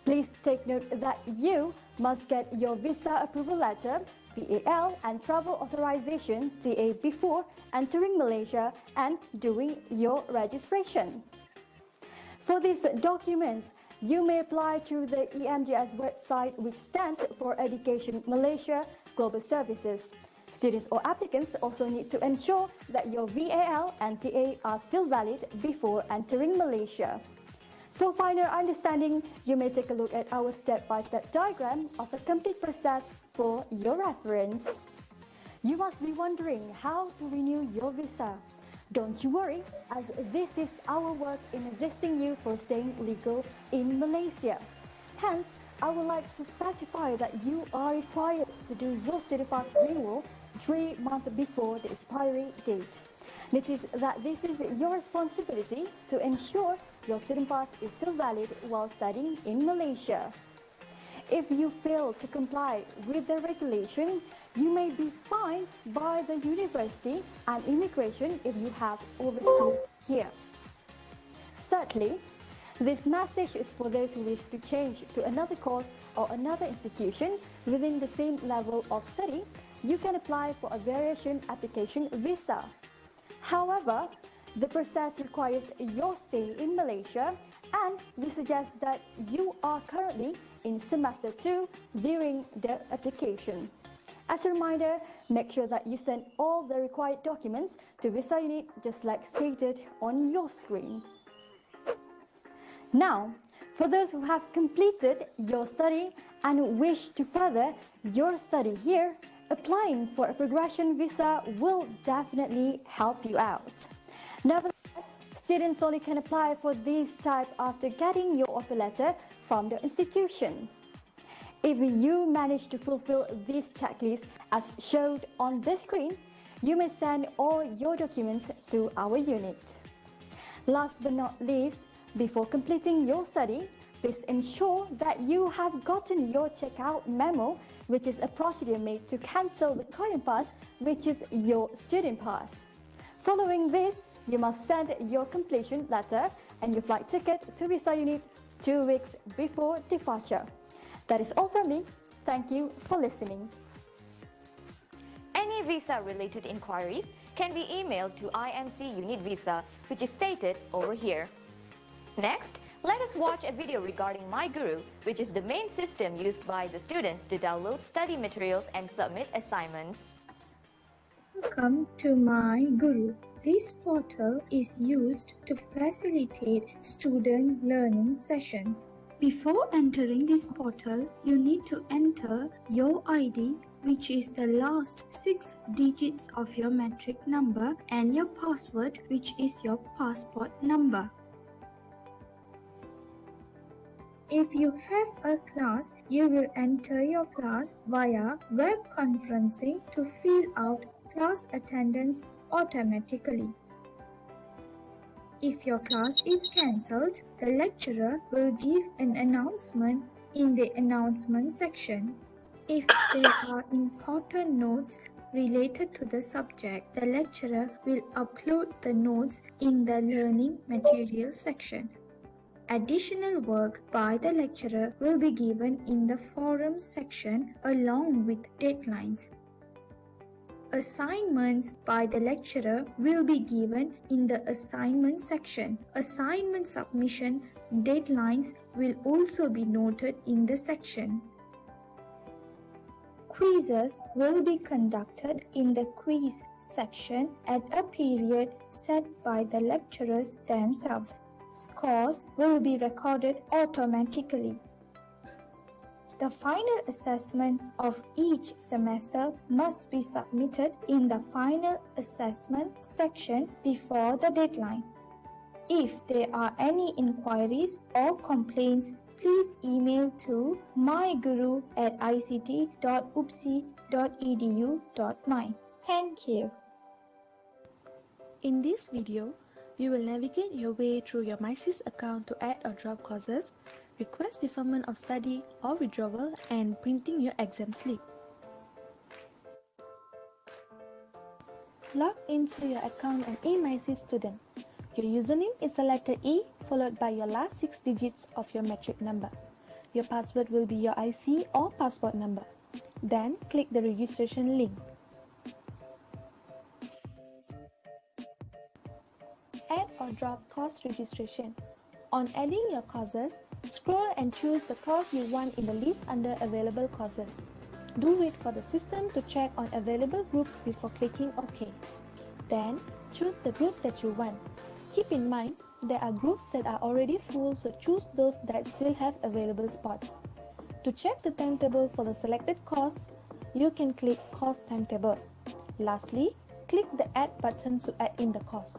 Please take note that you must get your visa approval letter, VAL, and travel authorization, TA, before entering Malaysia and doing your registration. For these documents, you may apply through the EMGS website, which stands for Education Malaysia Global Services. Students or applicants also need to ensure that your VAL and TA are still valid before entering Malaysia. For finer understanding, you may take a look at our step-by-step diagram of the complete process for your reference. You must be wondering how to renew your visa. Don't you worry, as this is our work in assisting you for staying legal in Malaysia. Hence, I would like to specify that you are required to do your student pass renewal 3 months before the expiry date. Notice that this is your responsibility to ensure your student pass is still valid while studying in Malaysia. If you fail to comply with the regulation, you may be fined by the university and immigration if you have overstayed here. Thirdly, this message is for those who wish to change to another course or another institution within the same level of study. You can apply for a variation application visa. However, the process requires your stay in Malaysia, and we suggest that you are currently in semester 2 during the application. As a reminder, make sure that you send all the required documents to Visa Unit just like stated on your screen. Now, for those who have completed your study and wish to further your study here, applying for a progression visa will definitely help you out. Nevertheless, students only can apply for this type after getting your offer letter from the institution. If you manage to fulfill this checklist as shown on the screen, you may send all your documents to our unit. Last but not least, before completing your study, please ensure that you have gotten your checkout memo, which is a procedure made to cancel the current pass, which is your student pass. Following this, you must send your completion letter and your flight ticket to Visa Unit 2 weeks before departure. That is all from me. Thank you for listening. Any visa-related inquiries can be emailed to IMC Unit Visa, which is stated over here. Next, let us watch a video regarding My Guru, which is the main system used by the students to download study materials and submit assignments. Welcome to My Guru. This portal is used to facilitate student learning sessions. Before entering this portal, you need to enter your ID, which is the last 6 digits of your matric number, and your password, which is your passport number. If you have a class, you will enter your class via web conferencing to fill out class attendance automatically. If your class is cancelled, the lecturer will give an announcement in the announcement section. If there are important notes related to the subject, the lecturer will upload the notes in the learning material section. Additional work by the lecturer will be given in the forums section along with deadlines. Assignments by the lecturer will be given in the assignment section. Assignment submission deadlines will also be noted in the section. Quizzes will be conducted in the quiz section at a period set by the lecturers themselves. Scores will be recorded automatically. The final assessment of each semester must be submitted in the final assessment section before the deadline. If there are any inquiries or complaints, please email to myguru@ict.upsi.edu.my. Thank you. In this video, we will navigate your way through your MySys account to add or drop courses, request deferment of study or withdrawal, and printing your exam slip. Log into your account and eMySeat student. Your username is the letter E followed by your last 6 digits of your metric number. Your password will be your IC or passport number. Then click the registration link. Add or drop course registration. On adding your courses, scroll and choose the course you want in the list under available courses. Do wait for the system to check on available groups before clicking OK. Then, choose the group that you want. Keep in mind, there are groups that are already full, so choose those that still have available spots. To check the timetable for the selected course, you can click Course Timetable. Lastly, click the Add button to add in the course.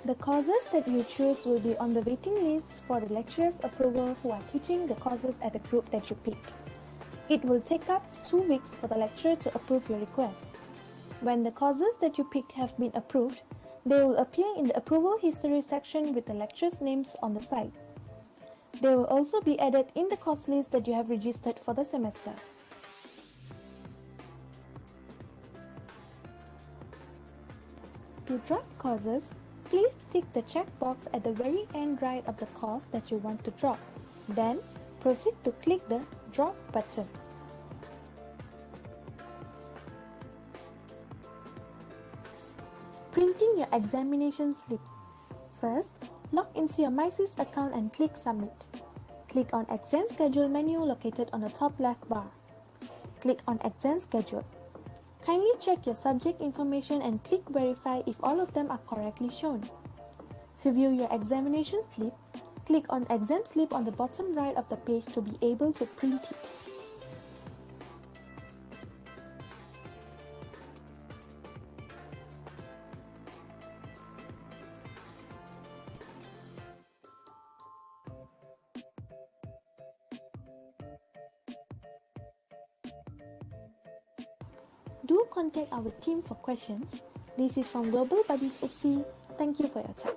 The courses that you choose will be on the waiting list for the lecturer's approval who are teaching the courses at the group that you pick. It will take up to 2 weeks for the lecturer to approve your request. When the courses that you picked have been approved, they will appear in the approval history section with the lecturers' names on the side. They will also be added in the course list that you have registered for the semester. To drop courses, please tick the checkbox at the very end right of the course that you want to drop. Then, proceed to click the Drop button. Printing your examination slip. First, log into your MySys account and click Submit. Click on Exam Schedule menu located on the top left bar. Click on Exam Schedule. Kindly check your subject information and click Verify if all of them are correctly shown. To view your examination slip, click on Exam Slip on the bottom right of the page to be able to print it. Do contact our team for questions. This is from Global Buddies UPSI. Thank you for your time.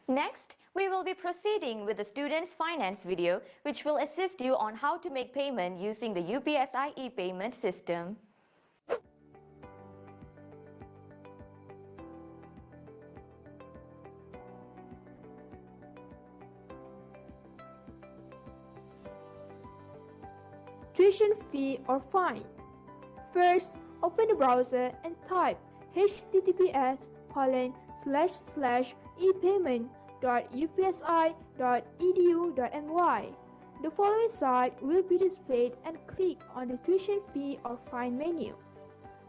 Next, we will be proceeding with the student's finance video, which will assist you on how to make payment using the UPSI e-payment system. Tuition fee or fine. First, open the browser and type https://epayment.upsi.edu.my. The following site will be displayed and click on the tuition fee or fine menu.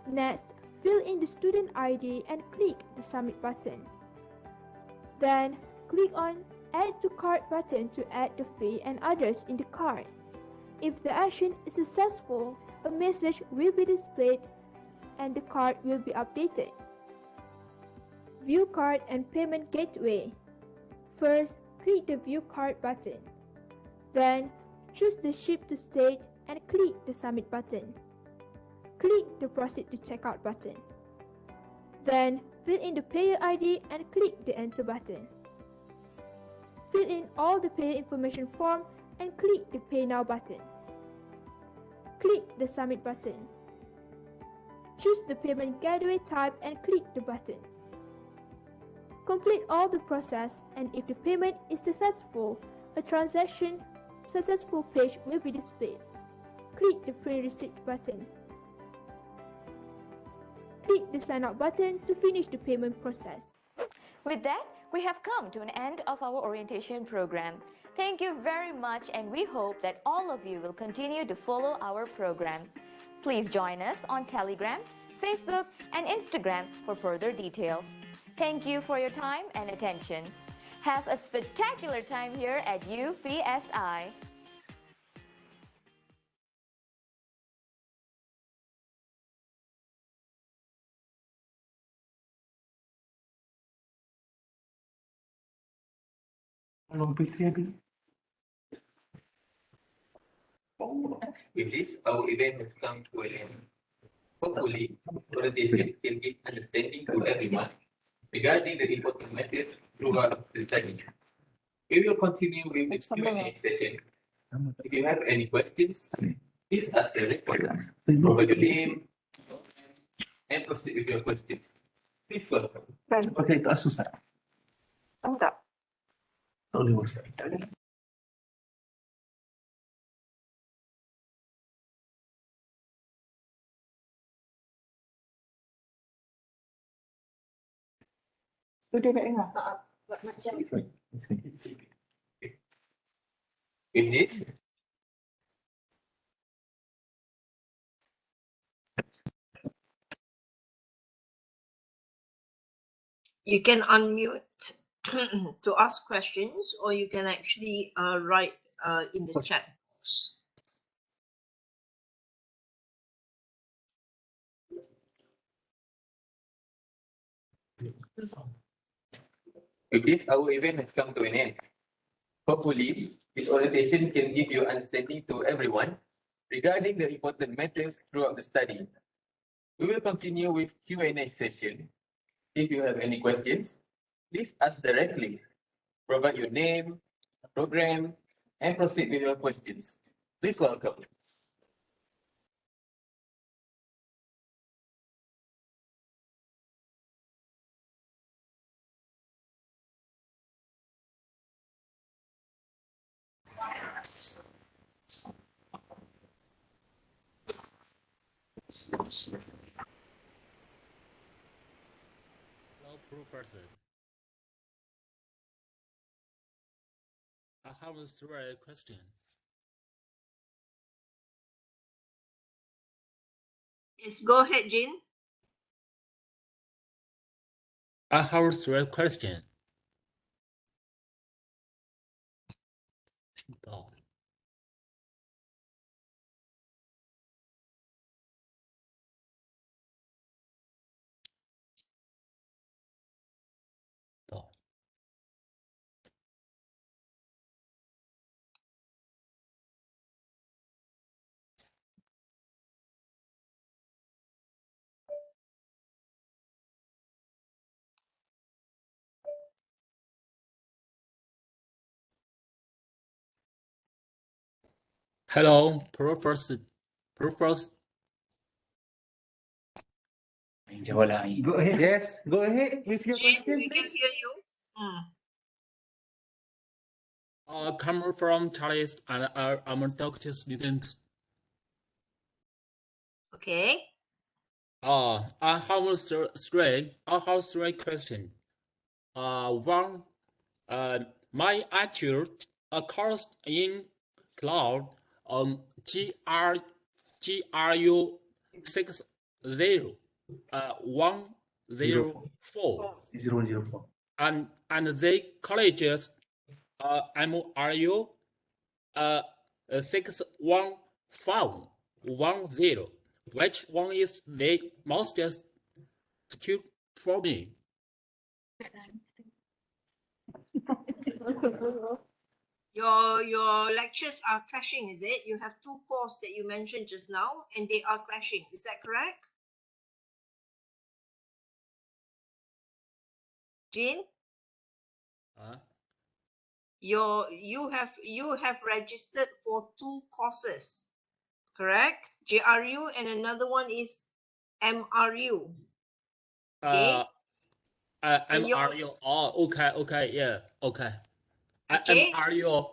Next, fill in the student ID and click the submit button. Then, click on Add to Cart button to add the fee and others in the cart. If the action is successful, a message will be displayed and the card will be updated. View card and payment gateway. First, click the View Card button. Then, choose the Ship to State and click the Submit button. Click the Proceed to Checkout button. Then, fill in the payer ID and click the Enter button. Fill in all the payer information form and click the Pay Now button. Click the Submit button. Choose the payment gateway type and click the button. Complete all the process, and if the payment is successful, a transaction successful page will be displayed. Click the Print Receipt button. Click the Sign Up button to finish the payment process. With that, we have come to an end of our orientation program. Thank you very much, and we hope that all of you will continue to follow our program. Please join us on Telegram, Facebook, and Instagram for further details. Thank you for your time and attention. Have a spectacular time here at UPSI. With this, our event has come to an end. Hopefully, orientation can give understanding to everyone regarding the important matters throughout the study. We will continue with the Q&A session. If you have any questions, please ask the recorder. Provide your name and proceed with your questions. Please welcome. Pakai itu Asus tak? Enggak. Tak boleh bos. Sudah tak dengar? With this, You can unmute to ask questions, or you can actually write in the chat box. with this, our event has come to an end. Hopefully, this orientation can give you understanding to everyone regarding the important matters throughout the study. We will continue with Q&A session. If you have any questions, please ask directly. Provide your name, program, and proceed with your questions. Please welcome. Hello, Professor. I have a three question. Yes, go ahead, Jin. I have three question. Oh. Oh. Hello, Professor. Professor. Go ahead. Yes, go ahead with your Jin, question, we can please. hear you. Come from Charles and I'm a doctor student. Okay. I have three questions. One, my actual course in cloud on GRU 104 004. and the colleges MRU 61510. Which one is the most suitable for me? Your lectures are clashing, is it? You have two courses that you mentioned just now, and they are clashing. Is that correct? Jin? You have registered for two courses, correct? JRU and another one is MRU. Okay. MRU. Oh, okay, yeah, okay. Okay. MRU.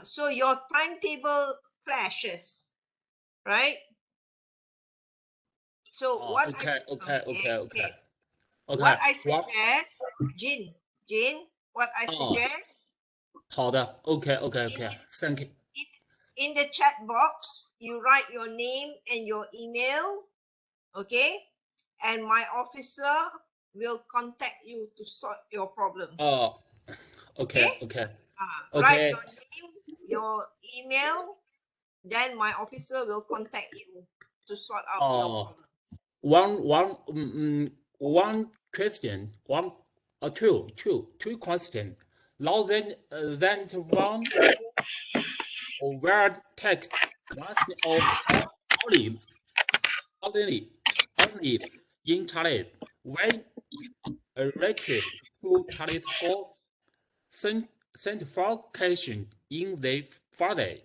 So your timetable clashes, right? So what? Okay. What I suggest, Jin, what I suggest. 好的 ，OK. Thank you. In the chat box, you write your name and your email, okay? And my officer will contact you to sort your problem. Okay. Write your name, your email, then my officer will contact you to sort out your problem. One question. Two questions. Now then one where text class of olive only in Chile when retrieved to Chile for certification in the Friday.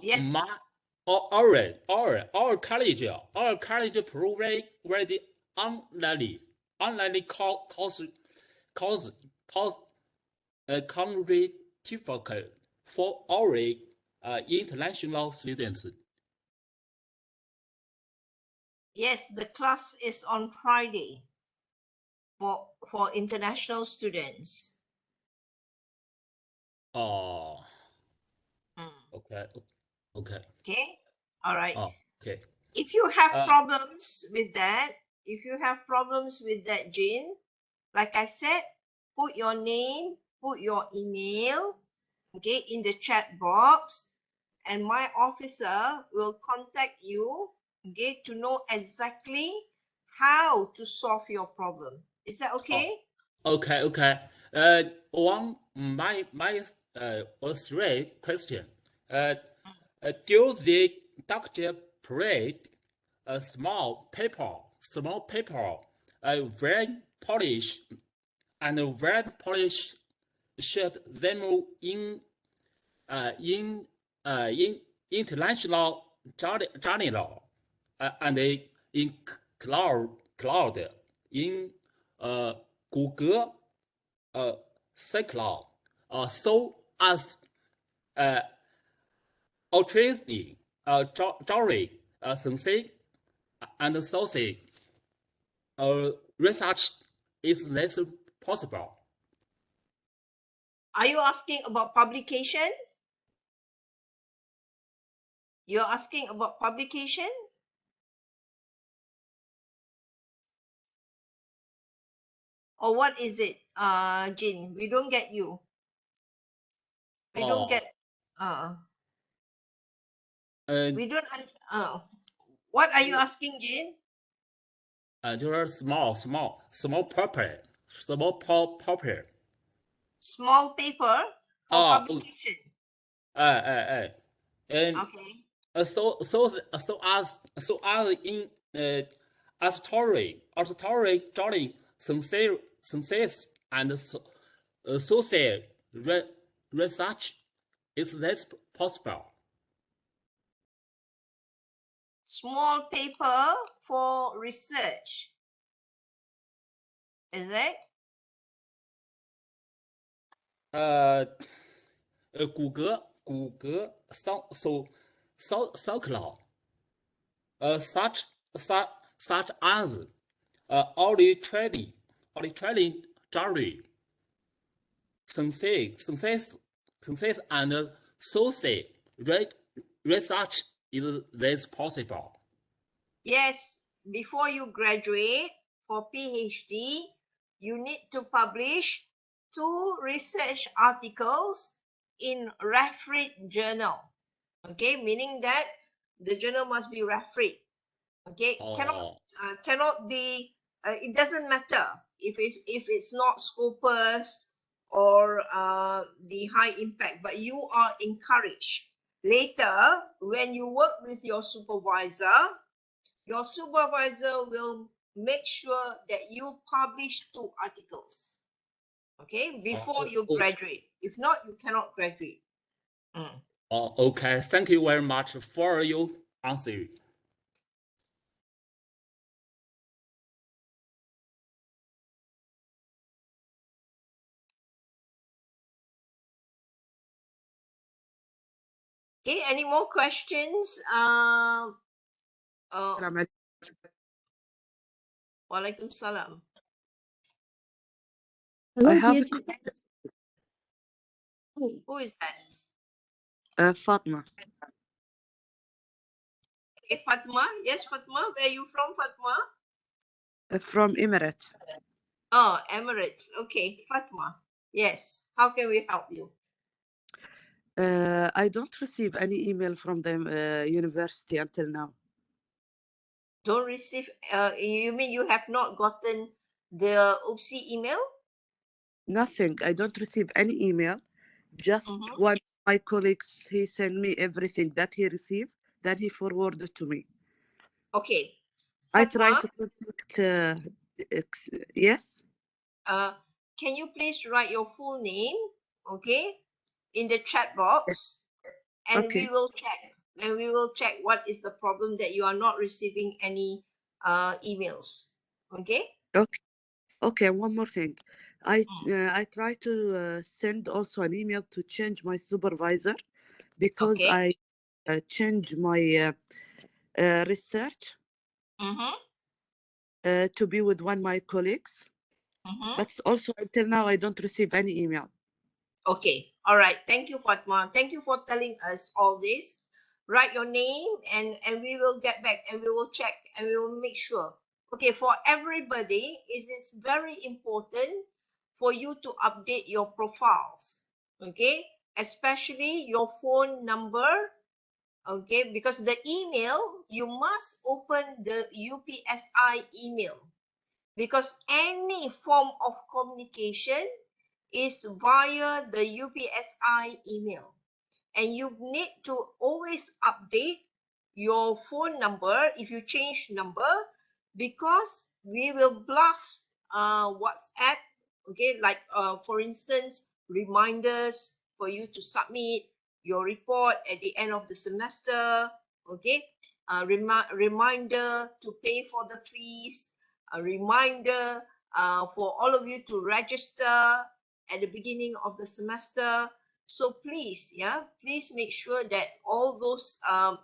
Yes. Our college provide online course certificate for our international students. Yes, the class is on Friday for international students. Oh, Mm. okay. Okay. All right. Oh, okay. If you have Uh, problems with that, Jane, like I said, put your name, put your email, okay, in the chat box, and my officer will contact you, okay, to know exactly how to solve your problem. Is that okay? Okay. One my three question. Do the doctor provide a small paper, very polished and very polished shirt them in international journal and in cloud in Google cycloid so as altruistic jury sensei and sources research is less possible. Are you asking about publication? You're asking about publication? Or what is it, Jin? We don't get you. We don't get. We don't. What are you asking, Jin? There are small paper, Small paper for publication. And Okay. so as in a story drawing synthesis and social research is less possible. Small paper for research. Is it? Google SoundCloud such as early trading journey synthesis and social research is less possible. Yes. Before you graduate for PhD, you need to publish 2 research articles in refereed journal. Okay, meaning that the journal must be refereed. Okay, cannot be. It doesn't matter if it's not Scopus or the high impact, but you are encouraged. Later, when you work with your supervisor will make sure that you publish 2 articles. Okay, before you graduate. If not, you cannot graduate. Okay, thank you very much for your answer. Okay, any more questions? Walaikum salam. I have Who is that? Fatma Okay, Fatma. Yes, Fatma. Where are you from, Fatma? from Emirates. Oh, Emirates. Okay, Fatma. Yes. How can we help you? I don't receive any email from the university until now. Don't receive. You mean you have not gotten the UPSI email? Nothing. I don't receive any email. Just one of my colleagues, he sent me everything that he received, Then he forwarded to me. Okay. I tried Fatma, to contact. Yes. can you please write your full name, okay, in the chat box, and Okay. we will check. And we will check what is the problem that you are not receiving any emails. Okay. Okay. Okay. One more thing. I tried to send also an email to change my supervisor because Okay. I changed my research to be with one of my colleagues. But also until now, I don't receive any email. Okay. All right. Thank you, Fatma. Thank you for telling us all this. Write your name and we will get back and we will check and we will make sure. Okay, for everybody, it is very important for you to update your profiles. Okay, especially your phone number. Okay, because the email, you must open the UPSI email, because any form of communication is via the UPSI email, and you need to always update your phone number if you change number, because we will blast WhatsApp, okay, like for instance, reminders for you to submit your report at the end of the semester, okay, reminder to pay for the fees, a reminder for all of you to register at the beginning of the semester. So please, yeah, please make sure that all those are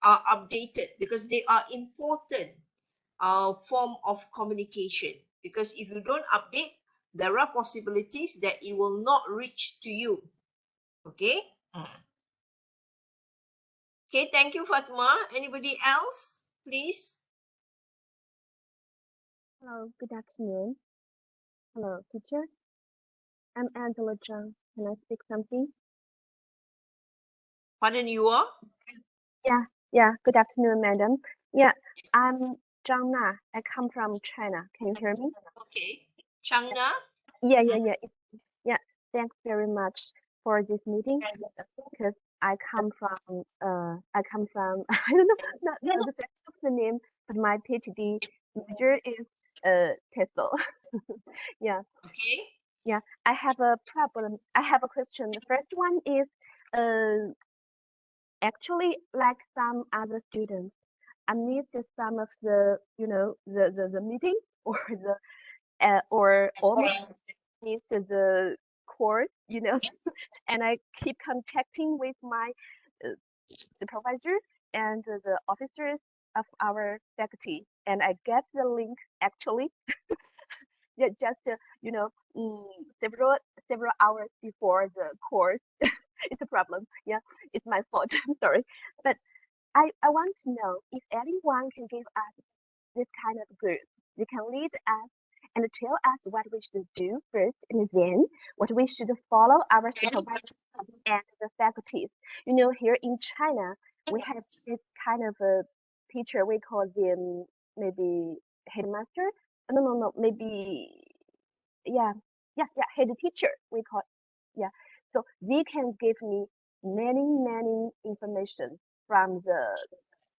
updated, because they are important form of communication. Because if you don't update, there are possibilities that it will not reach to you. Okay. Okay. Thank you, Fatima. Anybody else, please? Hello, good afternoon. Hello, teacher. I'm Angela Zhang. Can I speak something? Pardon, you are? Yeah, good afternoon, madam. Yeah, I'm Zhang Na. I come from China. Can you hear me? Okay. Changna? Yeah. Yeah, thanks very much for this meeting, because I come from, I I don't know, not the best of the name, but my PhD major is TESOL. Yeah. Okay. Yeah, I have a problem. I have a question. The first one is, actually, like some other students, I missed some of the, the meeting or or almost missed the course, and I keep contacting with my uh, supervisor and the officers of our faculty, and I get the link actually, yeah, just several hours before the course. It's a problem. Yeah, it's my fault. I'm sorry, but I want to know if anyone can give us this kind of group. They can lead us and tell us what we should do first, and then what we should follow our supervisors and the faculties. Here in China, we have this kind of a teacher. We call them maybe headmaster. No, maybe yeah, head teacher. We call yeah. So they can give me many information from the,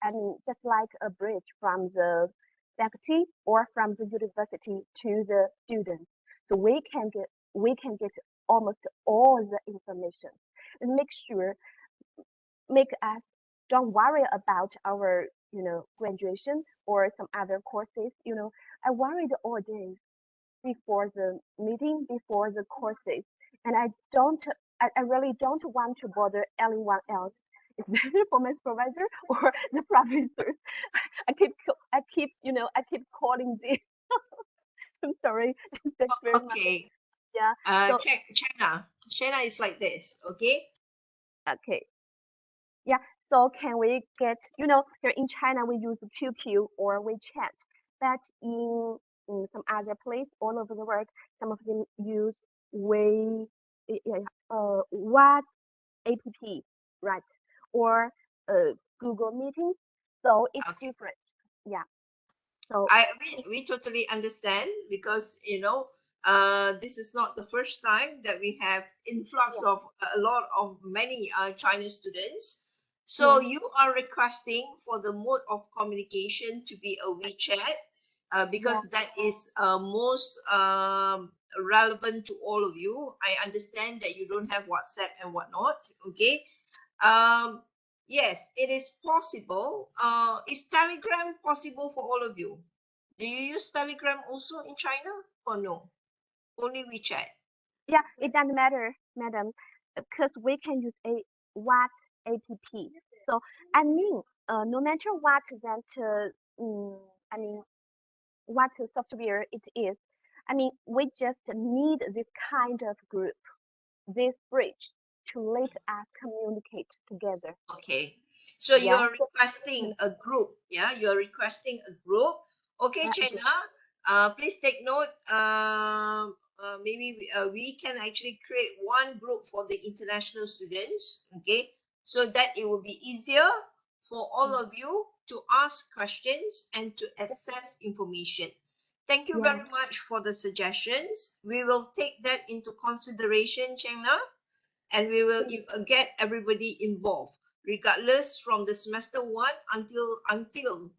I mean, just like a bridge from the faculty or from the university to the students. So we can get almost all the information and make us don't worry about our graduation or some other courses. I worried all day before the meeting, before the courses, and I really don't want to bother anyone else. It's better for my supervisor or the professors. I keep calling them. I'm sorry. Thanks very much. Okay. Yeah. So China is like this. Okay. okay. Yeah. So can we get, here in China we use QQ or WeChat, but in some other place all over the world, some of them use what app, right? Or Google Meeting. So it's different. Yeah. So We totally understand, because This is not the first time that we have influx of a lot of many Chinese students. So you are requesting for the mode of communication to be a WeChat, because that is most relevant to all of you. I understand that you don't have WhatsApp and whatnot. Okay. Um, yes, it is possible. Is Telegram possible for all of you? Do you use Telegram also in China or no? Only WeChat. Yeah, it doesn't matter, madam, because we can use a what app. So I mean, no matter what that, I mean, what software it is, I mean, we just need this kind of group, this bridge to let us communicate together. Okay. So Yeah. you're requesting a group. Yeah, you're requesting a group. Okay, Chena. Please take note. Maybe we can actually create one group for the international students. Okay, so that it will be easier for all of you to ask questions and to access information. Thank you very much for the suggestions. We will take that into consideration, Chena, and we will get everybody involved, regardless from the semester one until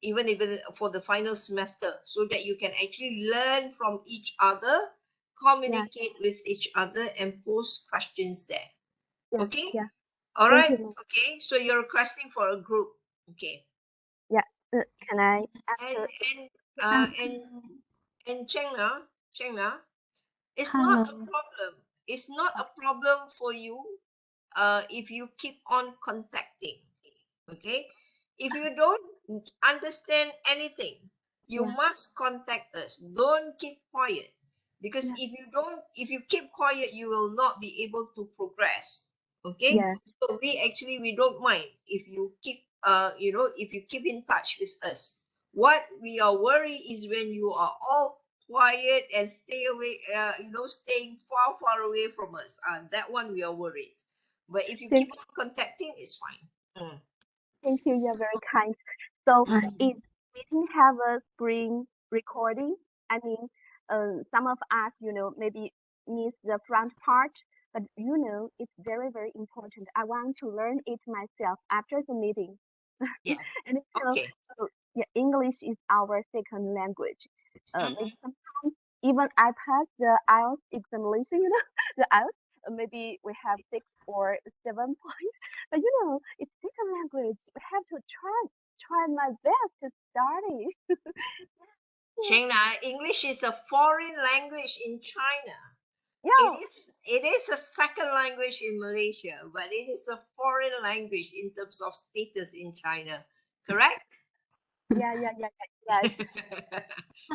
even for the final semester, so that you can actually learn from each other, communicate with each other, and pose questions there. Okay. All Thank right. you. Okay, so you're requesting for a group. Okay. Yeah. Can I ask? And Chengna, it's not a Hello. problem. It's not a problem for you if you keep on contacting. Okay. If you don't understand anything, you must contact us. Don't keep quiet. Because if you keep quiet, you will not be able to progress. Okay. So we don't mind if you keep if you keep in touch with us. What we are worried is when you are all quiet and stay away, staying far away from us. That one we are worried. But if you keep on contacting, it's fine. Thank you. You're very kind. So if we didn't have a screen recording, I mean, some of us, maybe miss the front part, but it's very, very important. I want to learn it myself after the meeting. Yeah. And Okay. so yeah, English is our second language. Maybe sometimes even I pass the IELTS examination, the IELTS, maybe we have 6 or 7 points, but it's second language. We have to try my best to study. China, English is a foreign language in China. Yeah. It is a second language in Malaysia, but it is a foreign language in terms of status in China. Correct? Yeah.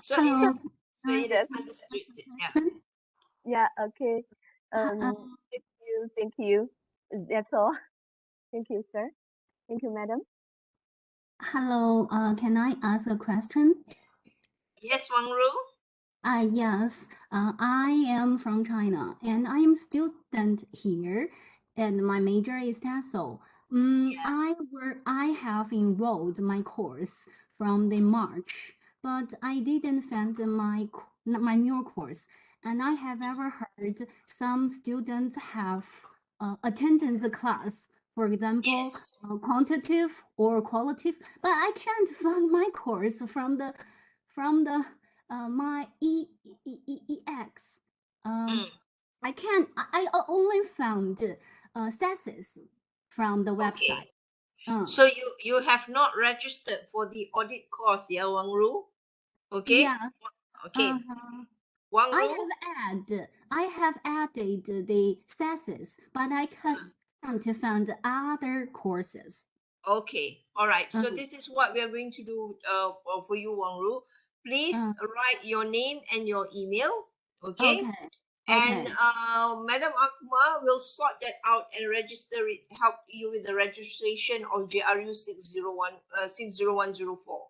So Hello. it is understood. Yeah. Yeah. Okay. Thank you. That's all. Thank you, sir. Thank you, madam. Hello. Can I ask a question? Yes, Wang Ru. Yes. I am from China and I am student here, and my major is TESOL. I have enrolled my course from the March, but I didn't find my new course. And I have ever heard some students have attended the class, for example, quantitative or qualitative, but I can't find my course from the my EX. I can I only found thesis from the website. So you have not registered for the audit course, yeah, Wang Ru? Okay. Yeah. Okay. Wang I Ru? have added the thesis, but I can't find other courses. Okay. All right. So this is what we are going to do for you, Wang Ru. Please write your name and your email. Okay. And Madam Akma will sort that out and register it, help you with the registration of JRU 60104.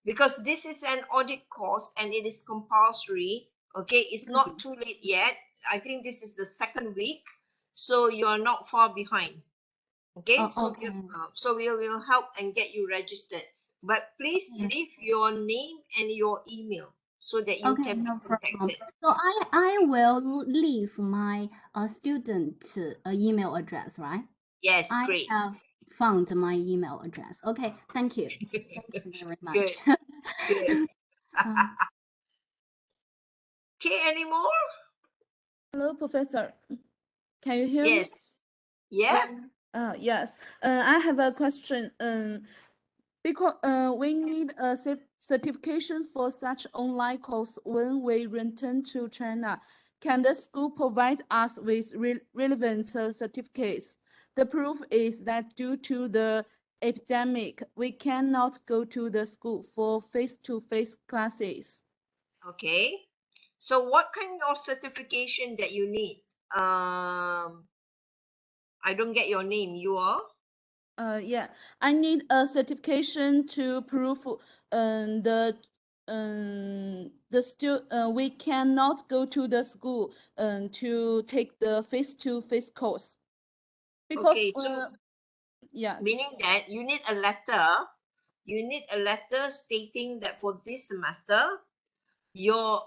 Because this is an audit course and it is compulsory. Okay, it's not too late yet. I think this is the second week, so you're not far behind. Okay, so we will help and get you registered. But please leave your name and your email. so that you Okay, can be no problem. contacted. So I will leave my student email address, right? Yes, I great. have found my email address. Okay, thank you. Thank you very much. Good, good. Um, Okay, any more? Hello, Professor. Can you hear me? Yes. Yeah. Yes. I have a question. Because we need a certification for such online course when we return to China. Can the school provide us with relevant certificates? The proof is that due to the epidemic, we cannot go to the school for face-to-face classes. Okay. So what kind of certification that you need? I don't get your name. You are? Yeah, I need a certification to prove we cannot go to the school to take the face-to-face course because Okay, so yeah. meaning that you need a letter. You need a letter stating that for this semester, your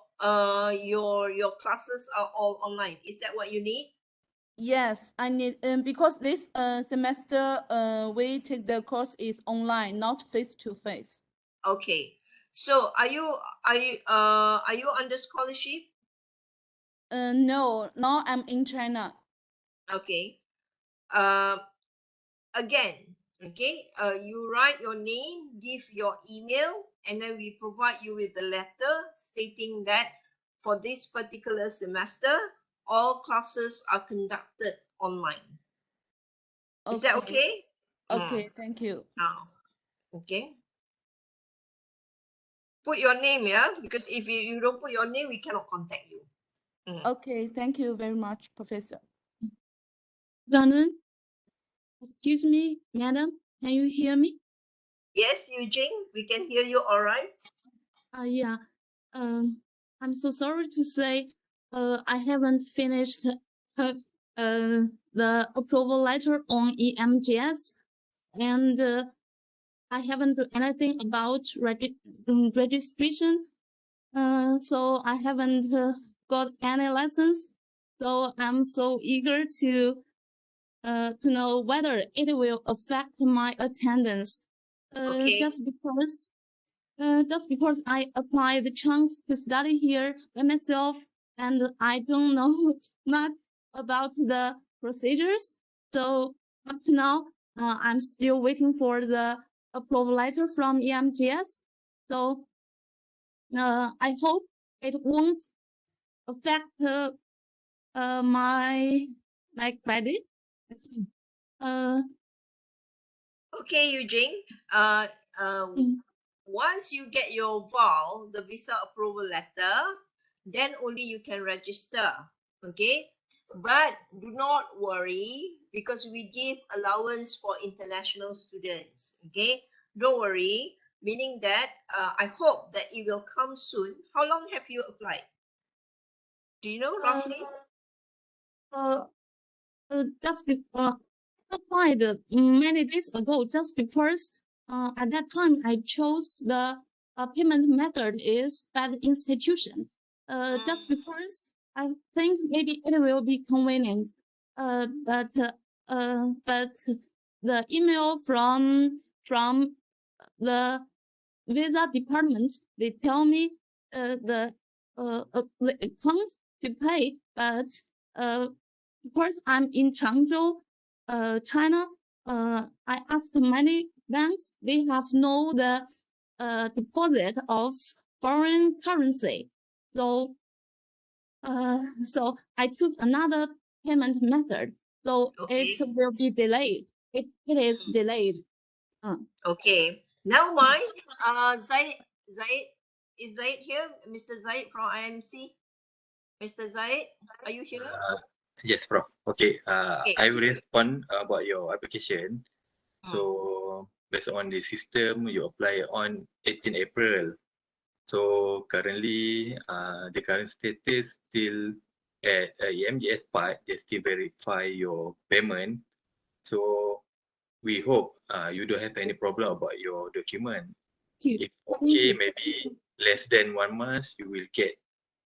classes are all online. Is that what you need? Yes, I need because this semester we take the course is online, not face-to-face. Okay. So are you under scholarship? No, now I'm in China. Okay. Again, okay. You write your name, give your email, and then we provide you with the letter stating that for this particular semester, all classes are conducted online. Is that okay? Okay, thank you. Now, okay. Put your name, yeah, because if you don't put your name, we cannot contact you. Okay, thank you very much, Professor. Gentlemen, excuse me, madam, can you hear me? Yes, Eugene, we can hear you all right. Yeah. I'm so sorry to say, I haven't finished the approval letter on EMGS, and I haven't do anything about registration. So I haven't got any lessons. So I'm so eager to know whether it will affect my attendance. Okay. Just because I applied the chance to study here by myself, and I don't know much about the procedures. So up to now, I'm still waiting for the approval letter from EMGS. So I hope it won't affect my credit. Okay, Eugene. Once you get your VAL, the visa approval letter, then only you can register. Okay, but do not worry because we give allowance for international students. Okay, don't worry. Meaning that I hope that it will come soon. How long have you applied? Do you know roughly? Just applied many days ago, just because at that time I chose the payment method is by the institution. Just because I think maybe it will be convenient. But the email from the visa department, they tell me the account to pay, but because I'm in Changzhou, China, I asked many banks, they have no the deposit of foreign currency. So so I took another payment method. So it will be delayed. It is delayed. Okay. Now mine, Zaid, is Zaid here? Mr. Zaid from IMC? Mr. Zaid, are you here? Yes, Prof. Okay, Okay. I will respond about your application. So based on the system, you apply on 18 April. So currently, the current status still at EMGS part, they still verify your payment. So we hope you don't have any problem about your document. If okay, maybe less than 1 month, you will get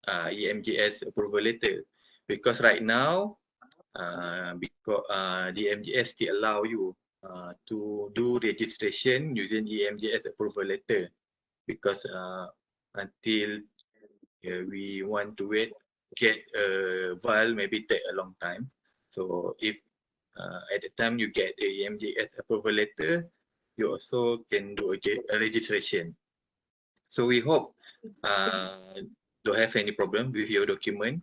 EMGS approval letter. Because right now, the EMGS still allow you to do registration using EMGS approval letter, because until we want to get a VAL maybe take a long time. So if at the time you get the EMGS approval letter, you also can do a registration. So we hope don't have any problem with your document,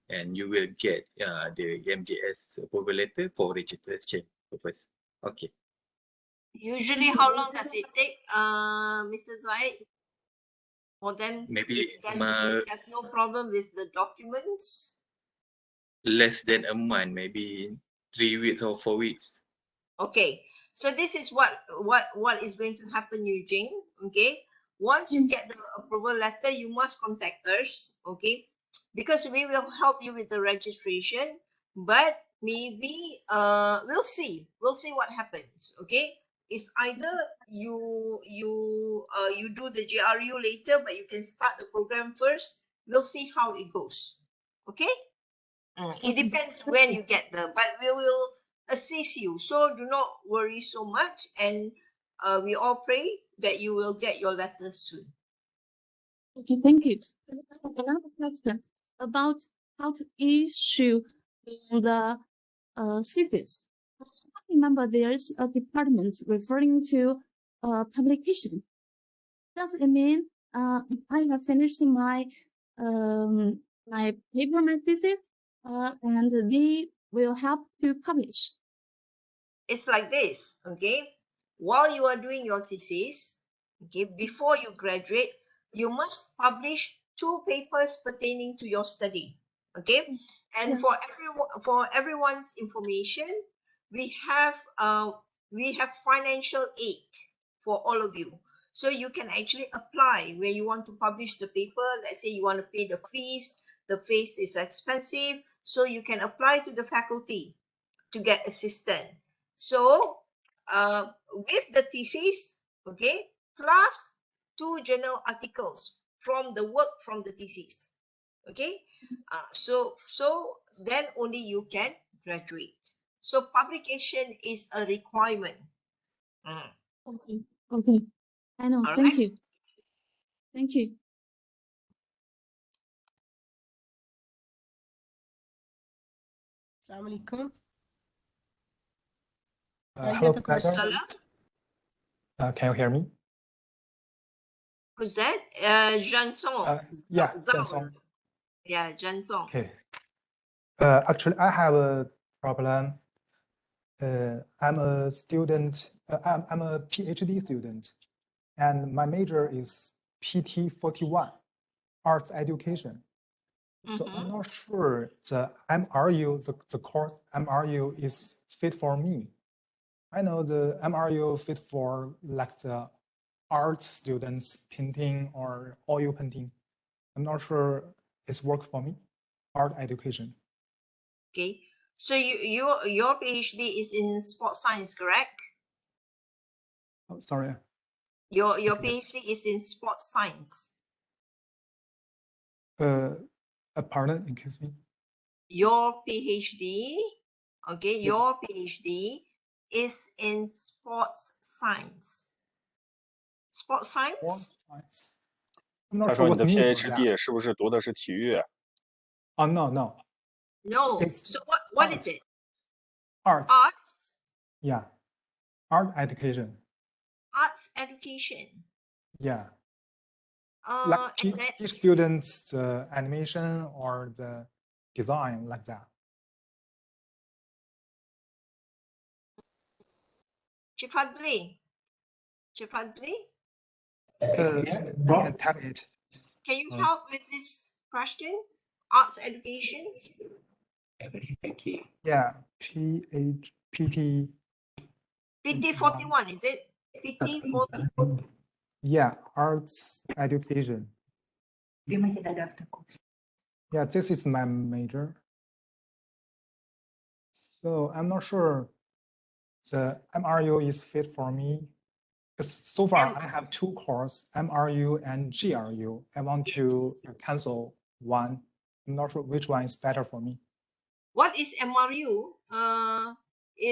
and you will get the MGS approval letter for registration purpose. Okay. Usually, how long does it take, Mr. Zaid, for them? Maybe If there's no problem with the documents. less than a month, maybe 3 weeks or 4 weeks. Okay, so this is what is going to happen, Eugene. Okay, once you get the approval letter, you must contact us. Okay, because we will help you with the registration, but maybe we'll see what happens. Okay, it's either you do the GRU later, but you can start the program first. We'll see how it goes. Okay. It depends when you get them, but we will assist you. So do not worry so much, and we all pray that you will get your letters soon. Okay, thank you. Another question about how to issue the thesis. I remember there is a department referring to publication. Does it mean if I have finished my my paper, my thesis, and they will help to publish? It's like this, okay? While you are doing your thesis, okay, before you graduate, you must publish 2 papers pertaining to your study, okay? And Yes. for everyone's information, we have financial aid for all of you. So you can actually apply when you want to publish the paper. Let's say you want to pay the fees is expensive, so you can apply to the faculty to get assistance. So with the thesis, okay, plus 2 journal articles from the work from the thesis, okay. So then only you can graduate. So publication is a requirement. Okay, okay. I know. All Thank right. you. Thank you. Assalamualaikum. Hello, you have a Professor. question? Can you hear me? Who's that? Janson. Yeah, Zaun. Janson. Yeah, Janson. Okay. Actually, I have a problem. I'm a student. I'm a PhD student, and my major is PT 41, Arts Education. So I'm not sure the MRU, the course MRU is fit for me. I know the MRU fit for like the art students painting or oil painting. I'm not sure it's work for me. Art education. Okay. So your PhD is in sports science, correct? Oh, sorry. Your PhD is in sports science. Pardon, excuse me. Your PhD, okay, your PhD is in sports science. Sports science? Sports science. I'm not 他 sure 说你 what's 的 mean for that. PhD 是不是读的是体育？ Oh, no, no. No. It's So what is art. it? Art. Arts? Yeah. Art education. Arts education. Yeah. And Like then teach students the animation or the design like that. Chifadli. We can tap it. Can you help with this question? Arts education? Thank you. Yeah. PT. PT 41, is it? PT 40. Yeah, arts education. Yeah, this is my major. So I'm not sure the MRU is fit for me So far, I have two courses, MRU and GRU. I want to cancel one. I'm not sure which one is better for me. What is MRU?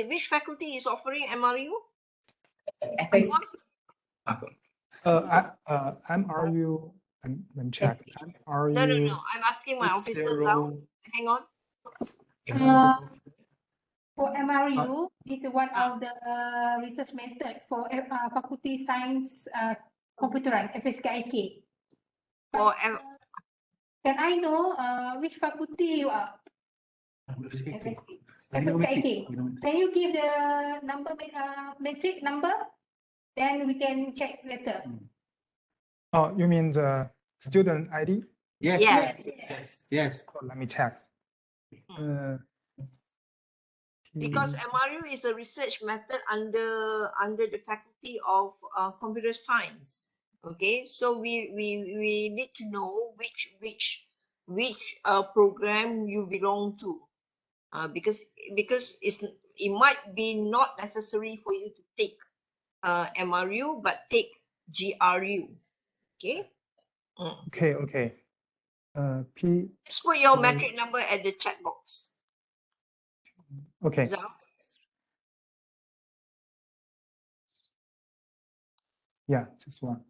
Which faculty is offering MRU? MRU, let me check. MRU. No. I'm asking my officer now. Hang on. For MRU, is one of the research method for faculty science computerized FSKIK. Can I know which faculty you are? FSKIK. Can you give the number metric number? Then we can check later. Oh, you mean the student ID? Yes. Oh, let me check. Because MRU is a research method under the faculty of computer science. Okay, so we need to know which program you belong to, because it might be not necessary for you to take MRU, but take GRU. Okay. Okay. P. Just put your metric number at the chat box. Okay. Zhao? Yeah, this one.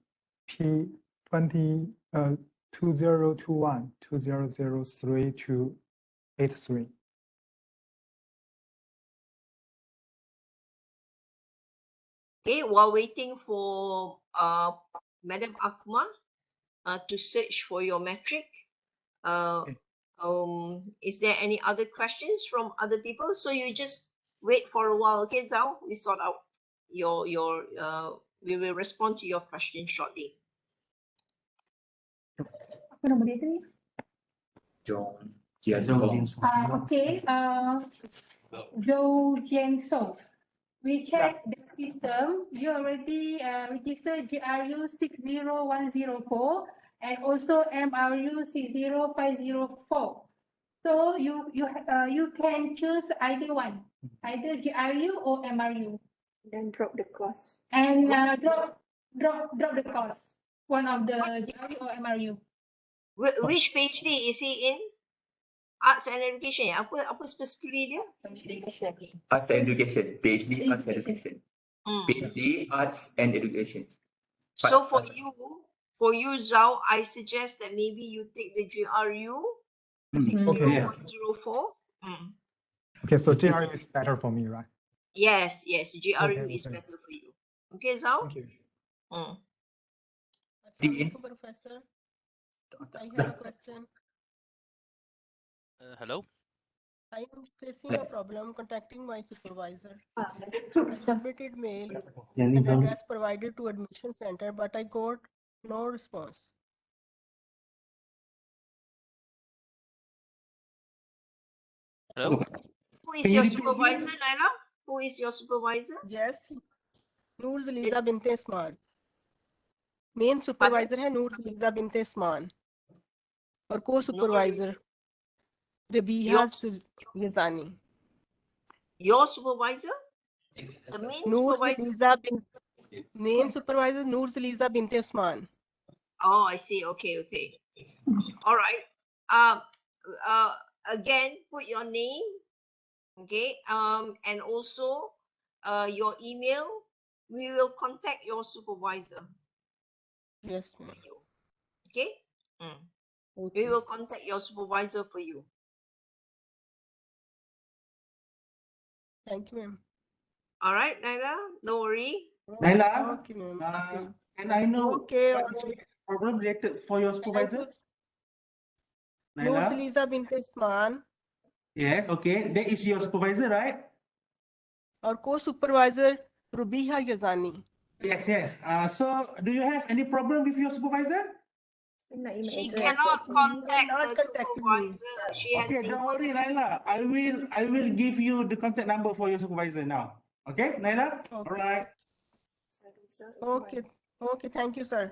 P20 2021 2003 Okay, while waiting for Madam Akma to search for your metric, is there any other questions from other people? So you just wait for a while, okay, Zhao? We sort out we will respond to your question shortly. Apa nama dia tadi? Okay. Zhou Jiansong. We check the system. You already registered GRU 60104 and also MRU 60504. So you can choose either one, either GRU or MRU. Then drop the course. And drop the course. One of the GRU or MRU. Which PhD is he in? Arts and Education. Apa specifically dia? Arts and Education. PhD Arts and Education. PhD Arts and Education. So for you, Zhao, I suggest that maybe you take the GRU 60104. Okay, so GRU is better for me, right? Yes, GRU is better for you. Okay, Zhao? Thank you. Professor, I have a question. Hello? I am facing a problem contacting my supervisor. I submitted mail and address provided to admission center, but I got no response. Hello? Who is your supervisor, Naila? Who is your supervisor? Yes, Noor Zaliza Binte Isman. Main supervisor है नूर ज़लीज़ा बिन्ते इस्मान और को supervisor रबीहा गिजानी. Your supervisor? The main supervisor? Main supervisor Noor Zaliza Binte Usman. Oh, I see. Okay. All right. Again, put your name, okay, and also your email. We will contact your supervisor. Yes, ma'am. Okay? We will contact your supervisor for you. Thank you, ma'am. All right, Naila, don't worry. Naila, Okay, ma'am. and I know Okay. problem related for your supervisor. Noor Naila? Zaliza Binte Usman. Yes, okay. That is your supervisor, right? Our co-supervisor Rubiha Yazani. Yes. So, do you have any problem with your supervisor? She cannot contact the supervisor. She has Okay, don't worry, Naila. I will give you the contact number for your supervisor now. Okay, Naila? Okay. All right. Okay. Thank you, sir.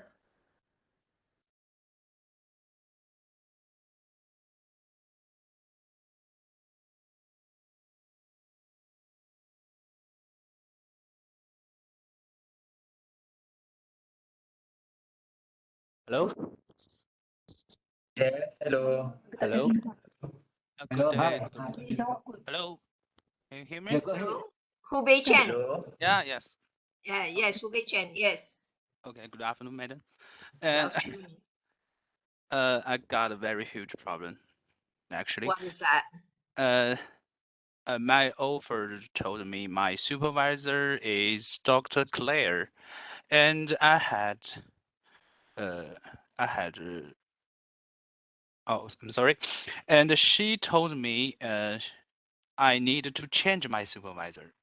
Hello? Yes, hello. Hello? Hello, Good day. hi. Hello? Can you hear me? Yeah, go ahead. Hello? Hu Bei Chen. Hello. Yeah, yes. Yeah, yes, Hu Bei Chen. Yes. Okay, good afternoon, madam. Good And afternoon. I got a very huge problem, actually. What is that? Uh, my offer told me my supervisor is Dr. Claire, and uh, oh, I'm sorry, and she told me I need to change my supervisor.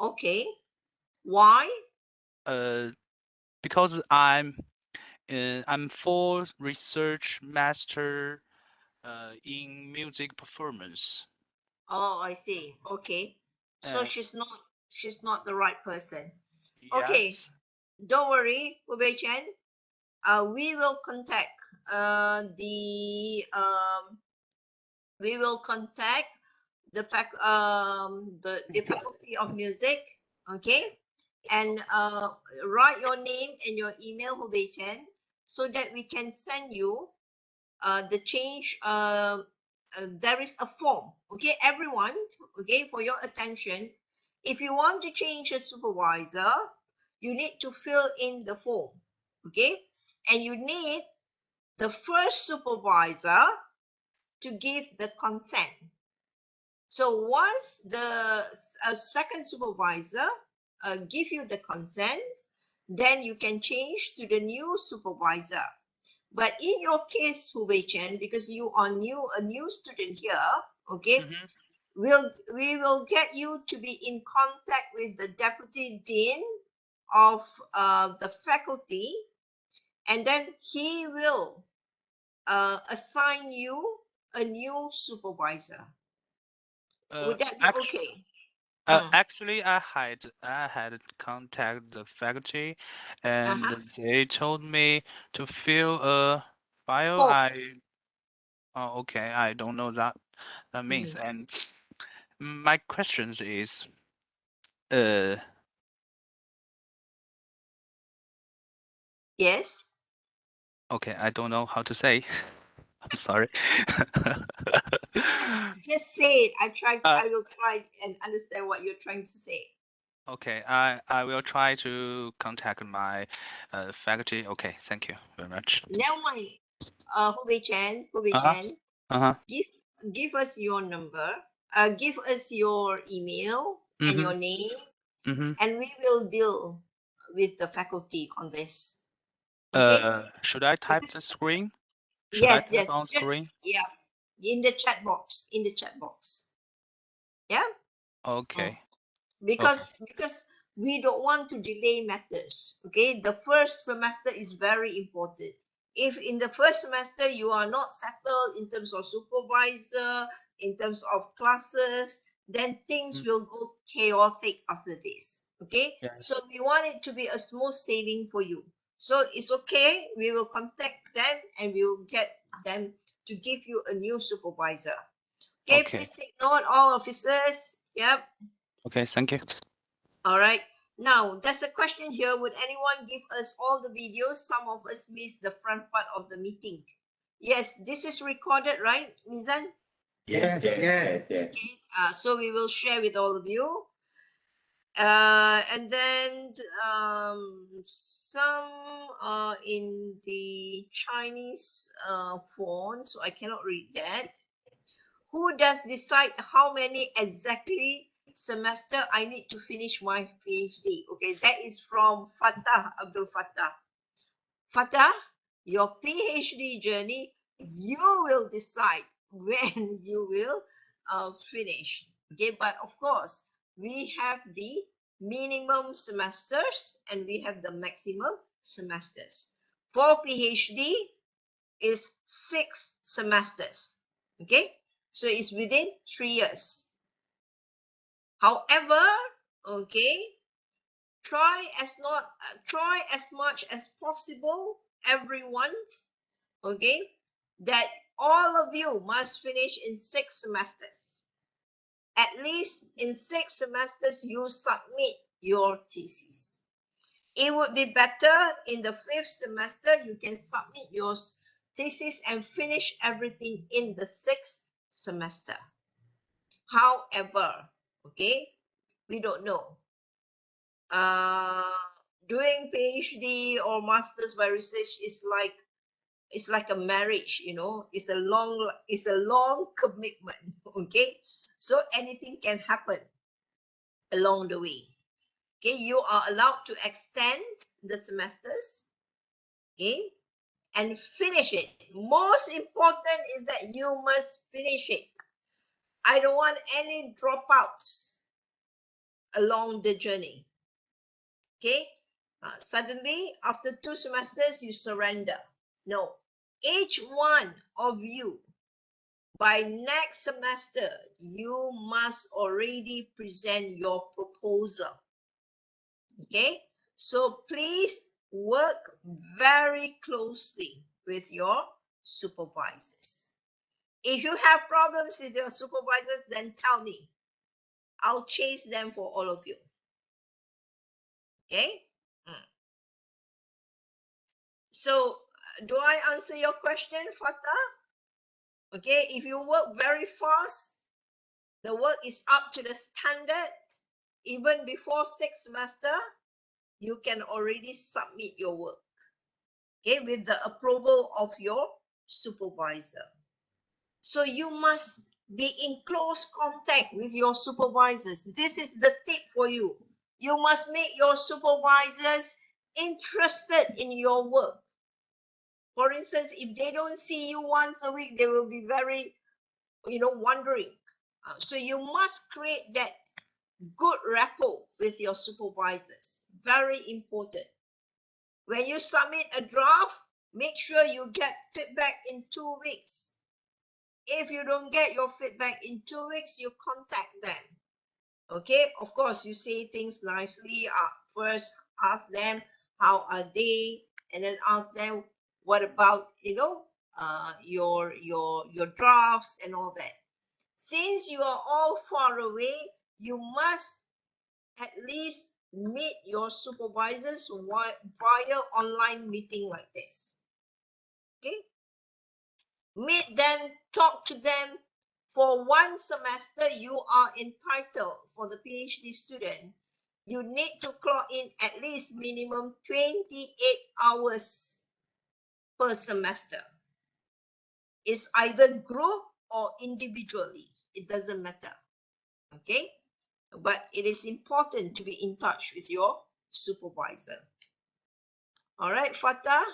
Okay. Why? Because I'm full research master in music performance. Oh, I see. Okay. So Uh, she's not the right person. Okay. yes. Don't worry, Hu Bei Chen. We will contact we will contact the faculty of music, okay, and write your name and your email, Hu Bei Chen, so that we can send you the change. There is a form, okay, everyone, okay, for your attention. If you want to change a supervisor, you need to fill in the form, okay, and you need the first supervisor to give the consent. So once the second supervisor give you the consent, then you can change to the new supervisor. But in your case, Hu Bei Chen, because you are a new student here, okay, we will get you to be in contact with the deputy dean of the faculty, and then he will assign you a new supervisor. Would that be okay? Actually, I had contact the faculty, and they told me to fill a file. Oh, okay, I don't know that means. And my questions is, yes. Okay, I don't know how to say. I'm sorry. Just say it. I will try and understand what you're trying to say. Okay, I will try to contact my faculty. Okay, thank you very much. Never mind. Hu Bei Chen, Uh-huh. give us your number. Give us your email and your name, and we will deal with the faculty on this. Okay? Should I type the screen? Should I Yes, type yes. on Just screen? yeah, in the chat box. In the chat box. Yeah. Okay. Because we don't want to delay matters, okay. The first semester is very important. If in the first semester you are not settled in terms of supervisor, in terms of classes, then things will go chaotic after this, okay. Yes. So we want it to be a smooth sailing for you. So it's okay, we will contact them and we will get them to give you a new supervisor. Okay, Okay. please take note, all officers. Yep. Okay, thank you. All right. Now, there's a question here. Would anyone give us all the videos? Some of us missed the front part of the meeting. Yes, this is recorded, right, Mizan? Yes, yes. Okay. So we will share with all of you. And then some are in the Chinese font, so I cannot read that. Who does decide how many exactly semester I need to finish my PhD? Okay, that is from Fatah Abdul Fatah. Fatah, your PhD journey, you will decide when you will finish. Okay, but of course, we have the minimum semesters and we have the maximum semesters. For PhD is 6 semesters. Okay, so it's within 3 years. However, okay, try as much as possible, everyone, okay, that all of you must finish in 6 semesters. At least in 6 semesters, you submit your thesis. It would be better in the 5th semester, you can submit your thesis and finish everything in the 6th semester. However, okay, we don't know. Doing PhD or masters by research is like a marriage, you know. It's a long commitment. Okay, so anything can happen along the way. Okay, you are allowed to extend the semesters, okay, and finish it. Most important is that you must finish it. I don't want any dropouts along the journey. Okay, suddenly after 2 semesters you surrender. No, each one of you, by next semester, you must already present your proposal. Okay, so please work very closely with your supervisors. If you have problems with your supervisors, then tell me. I'll chase them for all of you. Okay? So, do I answer your question, Fatah? Okay, if you work very fast, the work is up to the standard, even before 6th semester, you can already submit your work, okay, with the approval of your supervisor. So you must be in close contact with your supervisors. This is the tip for you. You must make your supervisors interested in your work. For instance, if they don't see you once a week, they will be very, wondering. So you must create that good rapport with your supervisors. Very important. When you submit a draft, make sure you get feedback in 2 weeks. If you don't get your feedback in 2 weeks, you contact them. Okay, of course, you say things nicely. First, ask them how are they, and then ask them what about your drafts and all that. Since you are all far away, you must at least meet your supervisors via online meeting like this. Okay, meet them, talk to them. For 1 semester, you are entitled, for the PhD student, you need to clock in at least minimum 28 hours per semester. It's either group or individually. It doesn't matter. Okay? But it is important to be in touch with your supervisor. All right, Fatah?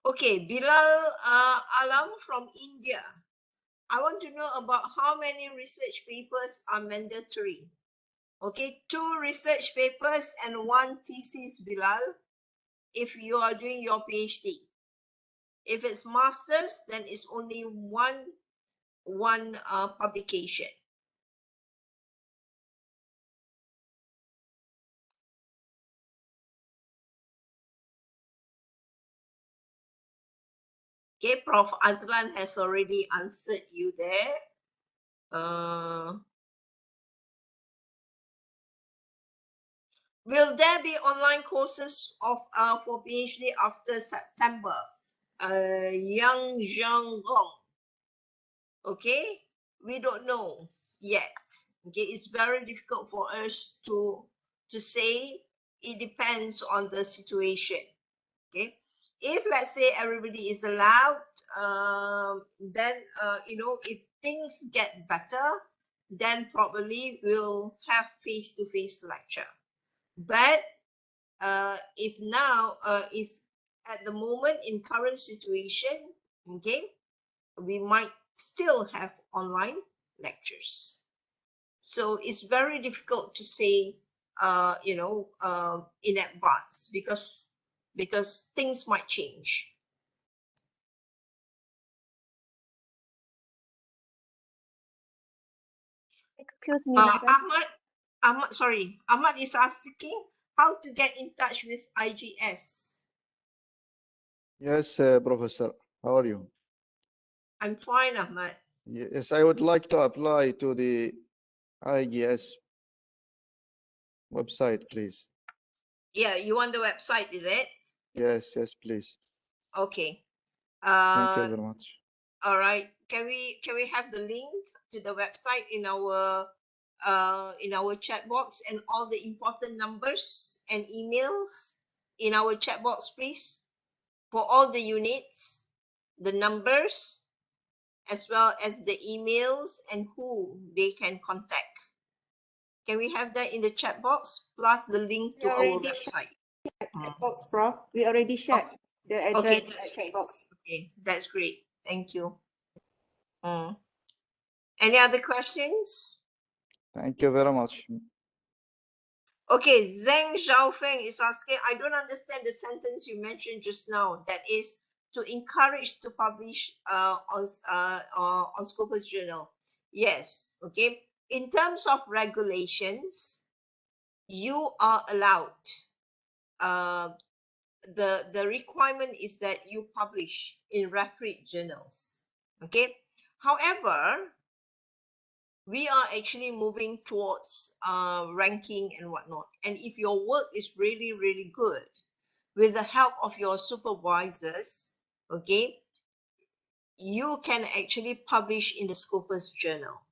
Okay, Bilal Alam from India. I want to know about how many research papers are mandatory. Okay, 2 research papers and 1 thesis, Bilal, if you are doing your PhD. If it's master's, then it's only one publication. Okay, Prof. Azlan has already answered you there. Will there be online courses for PhD after September? Yang Zhang. Okay, we don't know yet. Okay, it's very difficult for us to say. It depends on the situation. Okay, if let's say everybody is allowed, then if things get better, then probably we'll have face-to-face lecture. But if at the moment in current situation, okay, we might still have online lectures. So it's very difficult to say, in advance because things might change. Excuse me, madam. Ahmad is asking how to get in touch with IGS. Yes, Professor. How are you? I'm fine, Ahmad. Yes, I would like to apply to the IGS website, please. Yeah, you want the website, is it? Yes, yes, please. Okay. Thank you very much. All right. Can we have the link to the website in our chat box, and all the important numbers and emails in our chat box, please, for all the units, the numbers, as well as the emails and who they can contact. Can we have that in the chat box, plus the link We to our already website? shared chat box, Prof. We already shared the Okay, address that's at chat great. box. Okay, that's great. Thank you. Any other questions? Thank you very much. Okay, Zheng Xiaofeng is asking, I don't understand the sentence you mentioned just now. That is to encourage to publish on Scopus Journal. Yes, okay. In terms of regulations, you are allowed. The requirement is that you publish in refereed journals. Okay. However, we are actually moving towards ranking and whatnot. And if your work is really, really good, with the help of your supervisors, okay, you can actually publish in the Scopus Journal.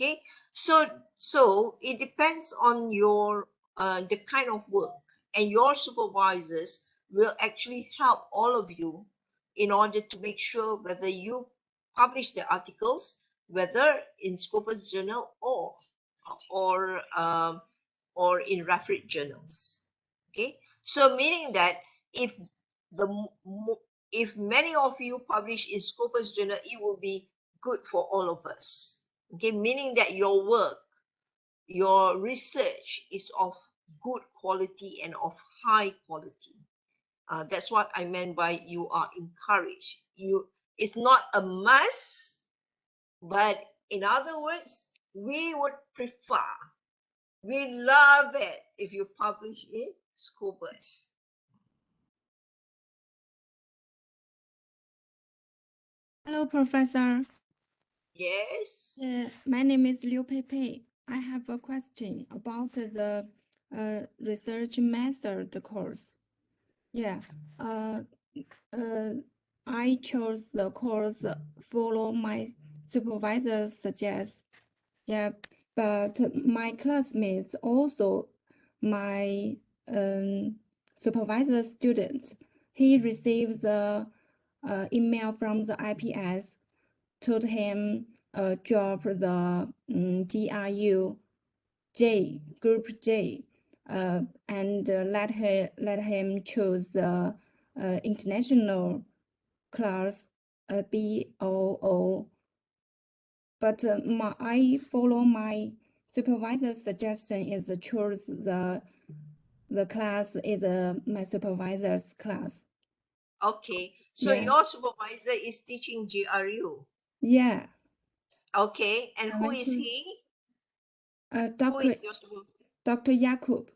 Okay, so it depends on your the kind of work, and your supervisors will actually help all of you in order to make sure whether you publish the articles, whether in Scopus Journal or um, or in refereed journals. Okay, so meaning that if if many of you publish in Scopus Journal, it will be good for all of us. Okay, meaning that your work, your research is of good quality and of high quality. That's what I meant by you are encouraged. It's not a must, but in other words, we would prefer, we love it if you publish in Scopus. Hello, Professor. Yes. My name is Liu Peipei. I have a question about the research method course. Yeah, I chose the course follow my supervisor's suggest. Yeah, but my classmates also my supervisor student. He received the email from the IPS, told him drop the GRU J group J, and let him choose the international class BOO. But I follow my supervisor's suggestion is to choose the class is my supervisor's class. Okay, so Yeah. your supervisor is teaching GRU. Yeah. Okay, and I who went is to he? Who Dr. is your supervisor? Dr. Yakub.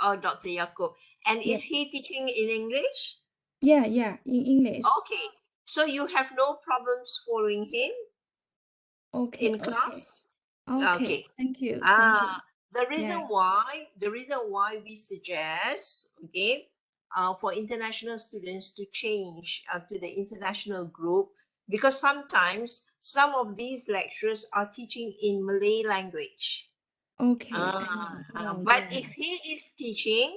Oh, Dr. Yakub. And Yeah. is he teaching in English? Yeah, in English. Okay, so you have no problems following him in class? Okay. Thank you. The reason Yeah. why we suggest, okay, for international students to change to the international group, because sometimes some of these lecturers are teaching in Malay language. But if he is teaching,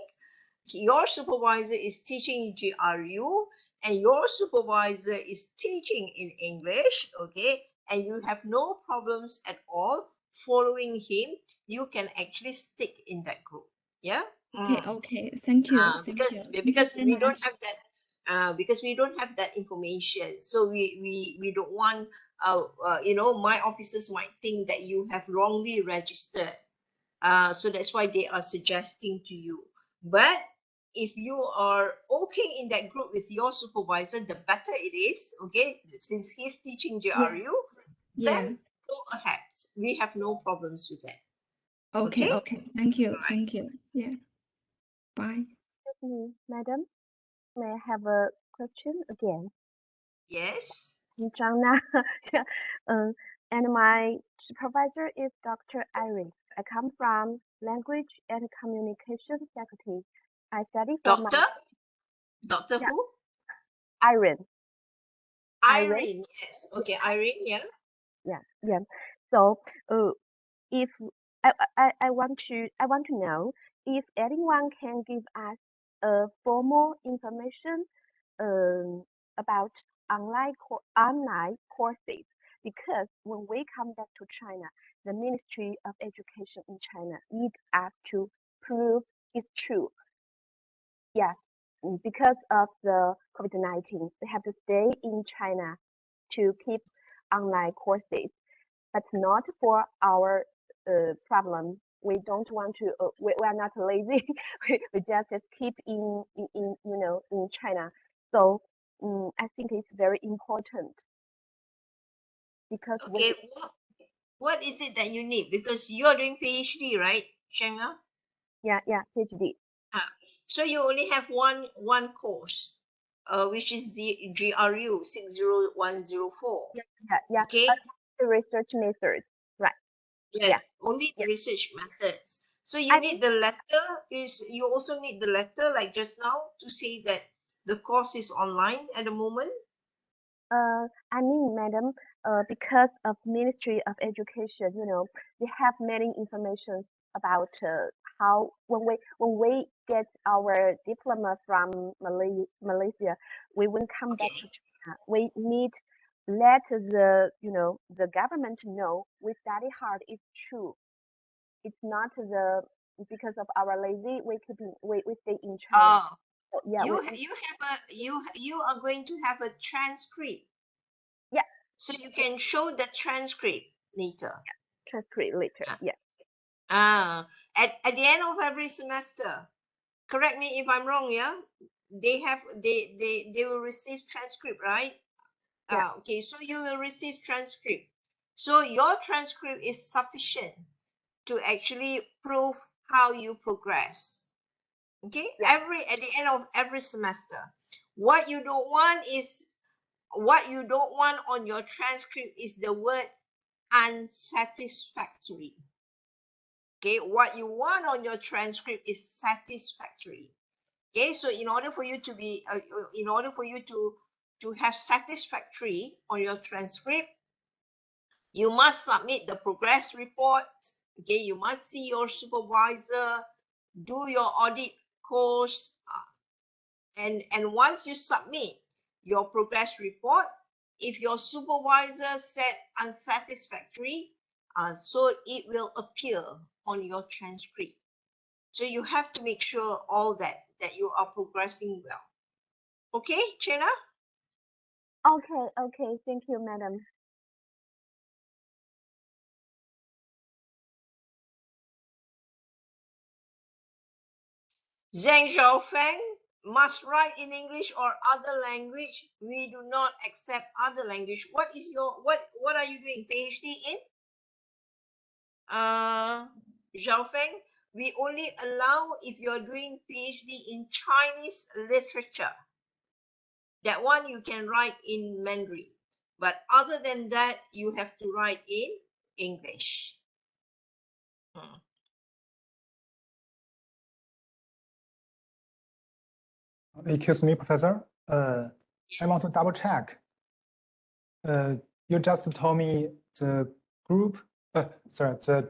your supervisor is teaching GRU, and your supervisor is teaching in English, okay, and you have no problems at all following him, you can actually stick in that group. Yeah. Okay. Thank you. Because we don't have that because we don't have that information, so we don't want my officers might think that you have wrongly registered, so that's why they are suggesting to you. But if you are okay in that group with your supervisor, the better it is. Okay, since he's teaching GRU, then go ahead. We have no problems with that. Okay. Thank you. All right. Yeah. Bye. Excuse me, madam. May I have a question again. Yes. Zhangna. Yeah. And my supervisor is Dr. Iris. I come from Language and Communication Faculty. I study for my Doctor yeah, who? Irene. Irene. Yes. Okay, Irene. Yeah. Yeah. So, if I want to know if anyone can give us formal information about online courses, because when we come back to China, the Ministry of Education in China needs us to prove it's true. Yes, because of the COVID-19, we have to stay in China to keep online courses, but not for our problem. We don't want to. We are not lazy. we just keep in China. So I think it's very important because Okay. What is it that you need? Because you're doing PhD, right, Shengna? yeah, PhD. So you only have one course, which is the GRU 60104. Yeah. Okay. The research methods, right? Yeah. Only the research methods. So you need the letter. You also need the letter, like just now, to say that the course is online at the moment. I mean, madam, because of Ministry of Education, we have many information about how when we get our diploma from Malaysia, we will come back to China. We need let the government know we study hard. It's true. It's not because of our lazy. We stay in China. Oh, So, yeah, you are going to have a transcript. Yeah. So you can show the transcript later. Transcript later. Yeah. At the end of every semester, correct me if I'm wrong, yeah, they will receive transcript, right? Okay, so you will receive transcript. So your transcript is sufficient to actually prove how you progress. Okay, at the end of every semester. What you don't want on your transcript is the word unsatisfactory. Okay, what you want on your transcript is satisfactory. Okay, so in order for you to have satisfactory on your transcript, you must submit the progress report. Okay, you must see your supervisor, do your audit course, and once you submit your progress report, if your supervisor said unsatisfactory, so it will appear on your transcript. So you have to make sure all that you are progressing well. Okay, Chena? Okay. Thank you, madam. Zhang Xiaofeng must write in English or other language. We do not accept other language. What are you doing? PhD in? Xiaofeng, we only allow if you're doing PhD in Chinese literature. That one you can write in Mandarin. But other than that, you have to write in English. Excuse me, Professor. I want to double check. You just told me the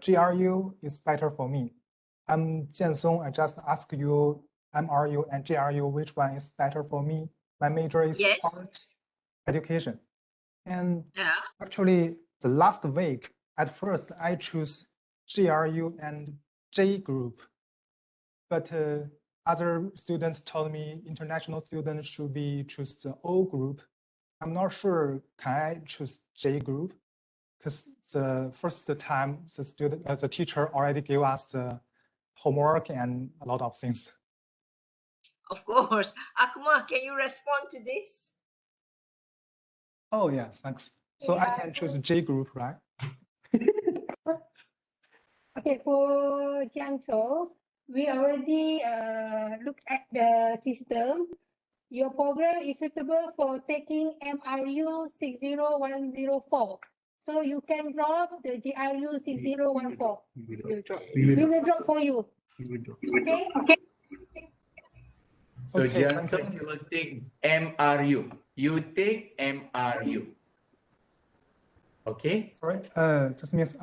GRU is better for me. I'm Jiansong. I just ask you MRU and GRU, which one is better for me? My major is art education. And actually, the last week, at first, I choose GRU and J group. But other students told me international students should choose the O group. I'm not sure, can I choose J group? Because the first time the teacher already gave us the homework and a lot of things. Of course. Akma, can you respond to this? Oh, yes, thanks. So I can choose J group, right? Okay, for Jiangsu, we already look at the system. your program is suitable for taking MRU 60104. So you can drop the GRU 6014. We will drop for you. Okay? So Okay, thank Johnson, you will take MRU. You take MRU. Okay? Sorry, just means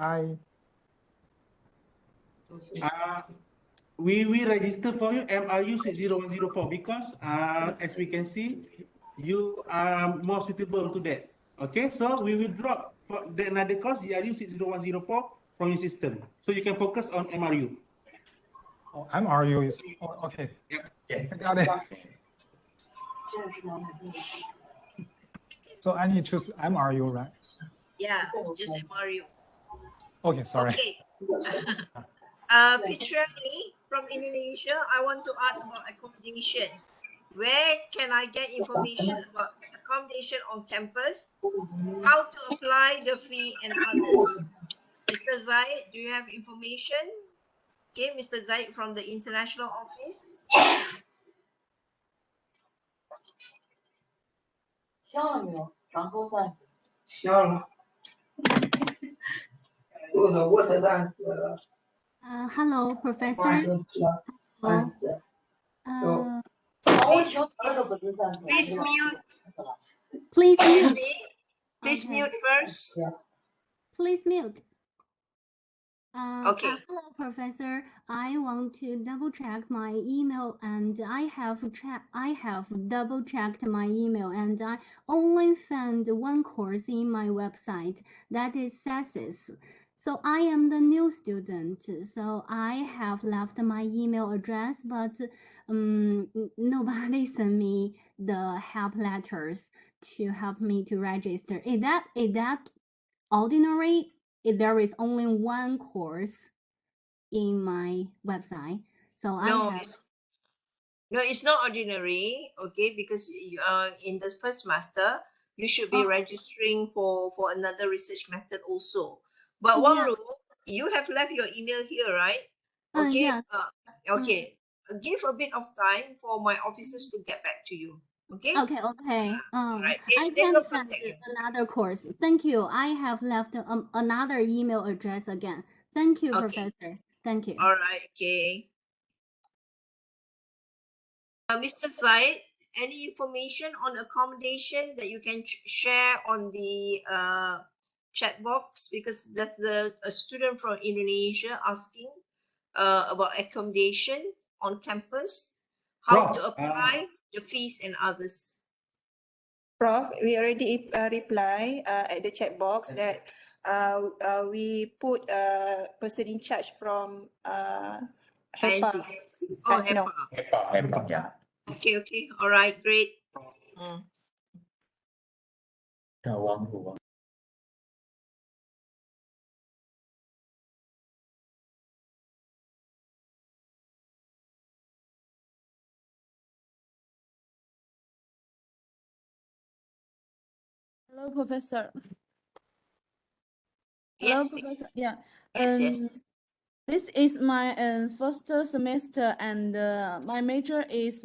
We register for you MRU 60104 because as we can see, you are more suitable to that. Okay, so we will drop for the another course GRU 60104 from your system, so you can focus on MRU. oh, MRU is okay. Yeah. I got it. So I need to choose MRU, right? Yeah, just MRU. Okay, sorry. Okay. Fitzgerald from Indonesia, I want to ask about accommodation. Where can I get information about accommodation on campus? How to apply the fee and others? Mr. Zaid, do you have information? Okay, Mr. Zaid from the international office. 消了没有？然后再消了。我这单子。Hello, Professor. Hello. Please mute. Please Excuse mute. me. Please Okay. mute first. Please mute. Okay. Hello, Professor. I want to double check my email, and I have double checked my email, and I only found one course in my website that is CESIS. So I am the new student, so I have left my email address, but nobody sent me the help letters to help me to register. Is that ordinary? If there is only one course in my website, so it's not ordinary, okay, because in the first semester you should be registering for another research method also. But Wangru, you have left your email here, right? Okay. Yes. Okay. Give a bit of time for my officers to get back to you. Okay. Okay. Right. I They can will send contact you. another course. Thank you. I have left another email address again. Thank you, Okay. Professor. Thank you. All right. Okay. Mr. Said, any information on accommodation that you can share on the chat box? Because there's a student from Indonesia asking about accommodation on campus, how Prof, to apply the fees and others. Prof, we already reply at the chat box that we put a person in charge from HEPA. Oh, No. HEPA. Yeah. Okay. All right, great. Hello, Professor. Yes, Hello, Professor. please. Yeah. Yes. This is my first semester, and my major is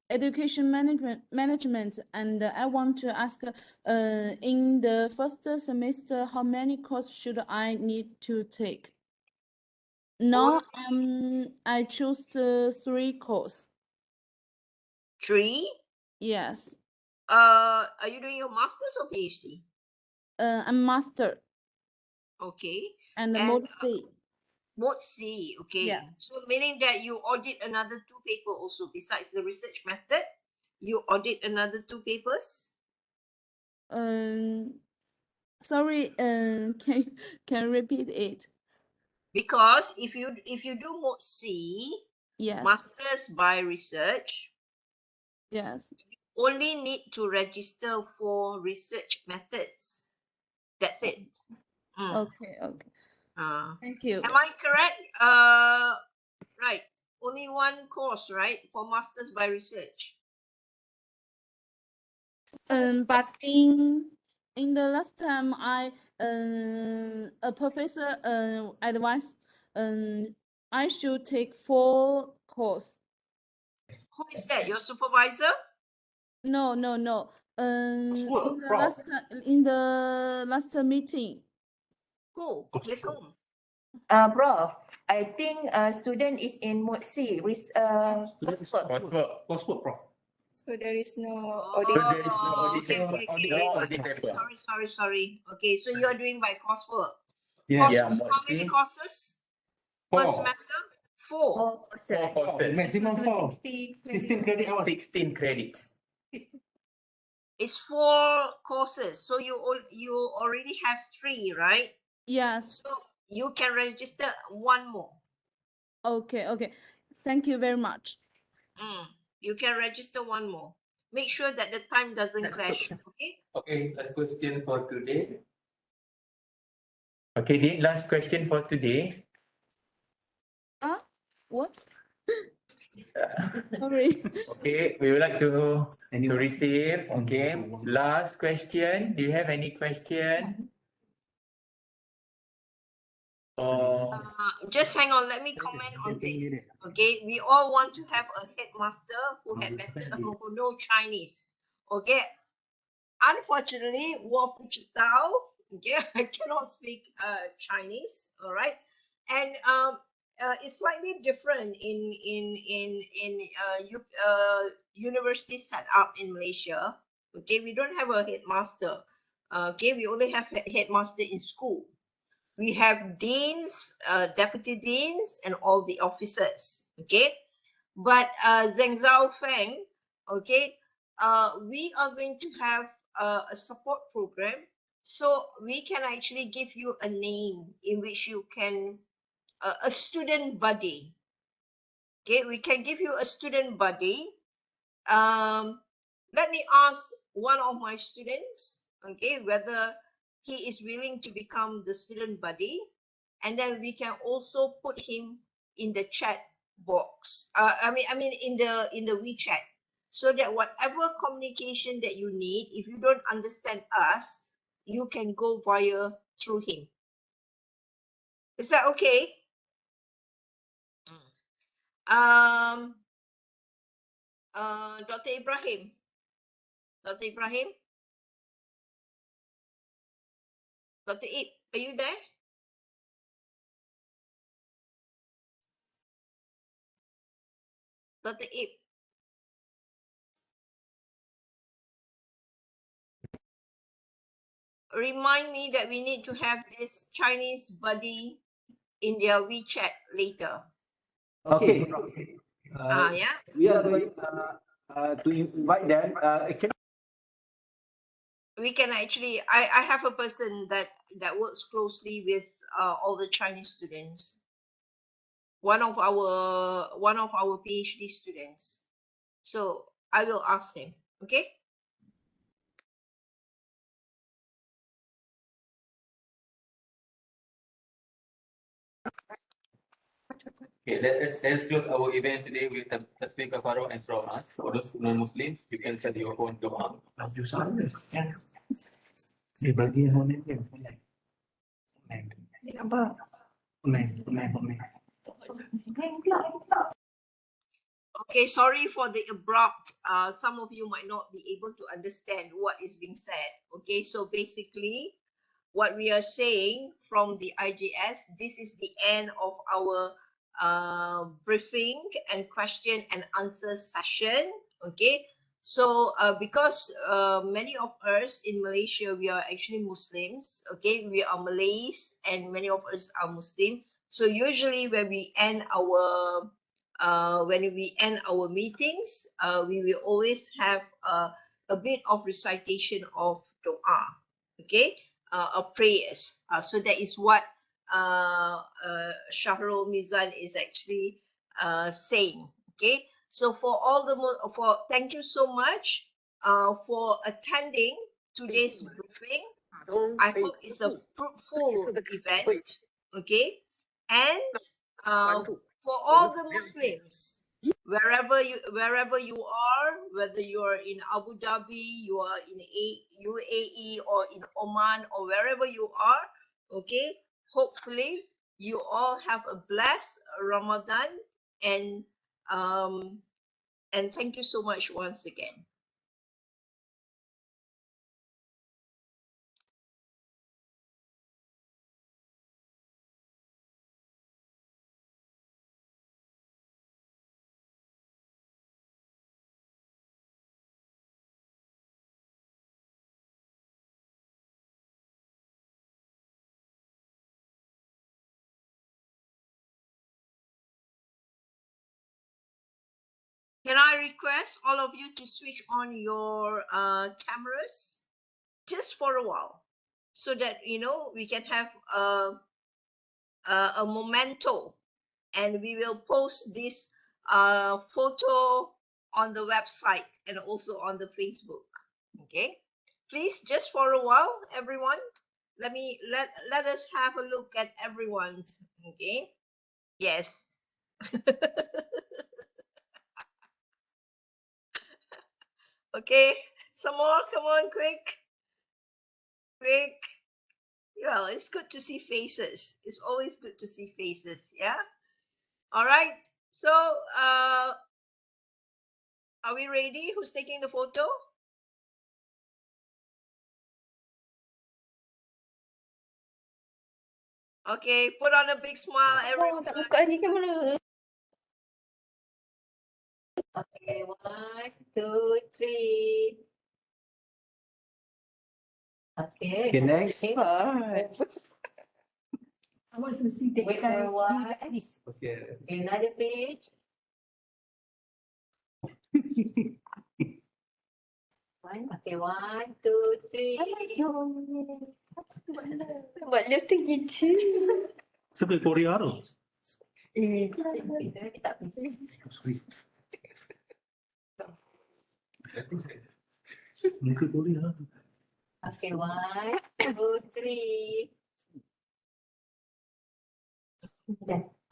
education management, and I want to ask, in the first semester, how many courses should I need to take? Now, I choose 3 courses. 3? Yes. Are you doing your master's or PhD? I'm master. Okay. And mode C. Mode C, okay. Yeah. So meaning that you audit another 2 papers also besides the research method, you audit another 2 papers? Sorry, can you repeat it? Because if you do mode C, Yes. masters by research, Yes. only need to register for research methods. That's it. Okay. Thank you. Am I correct? Right. Only one course, right, for masters by research. But in the last time, a professor advised I should take 4 courses. Who is that? Your supervisor? No. Coursework, In the Prof. last meeting. Who? With whom? Prof, I think student is in mode C, Coursework, Prof. so there is no Oh, audition. Sorry. Okay, so you're doing by coursework. Yeah. How many courses per 4. semester? 4. Maximum 4. 16 credit hours. 16 credits. It's 4 courses. So you already have 3, right? Yes. So you can register 1 more. Okay. Thank you very much. You can register 1 more. Make sure that the time doesn't clash. Okay. Okay, last question for today. Okay, the last question for today. What? Sorry. Okay, we would like to receive. Okay, last question. Do you have any question? Just hang on. Let me comment on this. Okay, we all want to have a headmaster who know Chinese. Okay, unfortunately, 我不知道. Okay, I cannot speak Chinese. All right, and it's slightly different in university set up in Malaysia. Okay, we don't have a headmaster. Okay, we only have a headmaster in school. We have deans, deputy deans, and all the officers. Okay, but Zheng Zhao Feng, okay, we are going to have a support program, so we can actually give you a name in which you can a student buddy. Okay, we can give you a student buddy. Let me ask one of my students, okay, whether he is willing to become the student buddy, and then we can also put him in the chat box. I mean in the WeChat, so that whatever communication that you need, if you don't understand us, you can go via through him. Is that okay? Dr. Ibrahim. Dr. Ibrahim? Dr. Ip, are you there? Dr. Ip. Remind me that we need to have this Chinese buddy in their WeChat later. Okay. Yeah. We are going to invite them. We can actually, I have a person that works closely with all the Chinese students. One of our PhD students. So I will ask him. Okay. Okay, let's close our event today with the Tasbih Kafarah and Surah Nas. For those non-Muslims, you can set your own doa. Okay, sorry for the abrupt. Some of you might not be able to understand what is being said. Okay, so basically, what we are saying from the IGS, this is the end of our briefing and question and answer session. Okay, so because many of us in Malaysia, we are actually Muslims. Okay, we are Malays and many of us are Muslim. So usually when we end our meetings, we will always have a bit of recitation of dua. Okay, of prayers. So that is what Shahrul Mizan is actually saying. Okay, so thank you so much for attending today's briefing. I hope it's a fruitful event. Okay, and for all the Muslims, wherever you are, whether you are in Abu Dhabi, you are in UAE or in Oman or wherever you are, okay, hopefully you all have a blessed Ramadan, and thank you so much once again. Can I request all of you to switch on your cameras just for a while, so that we can have a memento, and we will post this photo on the website and also on the Facebook. Okay, please, just for a while, everyone. Let us have a look at everyone's. Okay, yes. Okay, some more. Come on, quick. Well, it's good to see faces. It's always good to see faces. Yeah. All right. So, are we ready? Who's taking the photo? Okay, put on a big smile, everyone. Okay, 1, 2, 3. Okay. Okay, next. I want to see the wait for a while. Okay. Another page. Okay, 1, 2, 3. Buat dia tinggi. Sampai Korea tu. Tak pergi. Muka Korea. Okay, 1, 2, 3.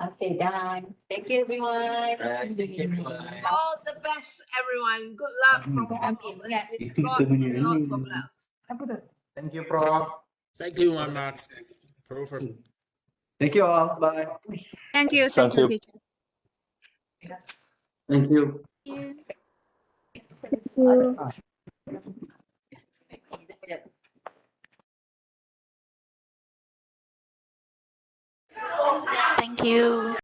Okay, done. Thank you, everyone. Thank you, everyone. All the best, everyone. Good luck from all of us with lots and lots of love. Thank you, Prof. Thank you, Max. Perfect. Thank you all. Bye. Thank you. Thank you. Teacher. Thank you. Thank you.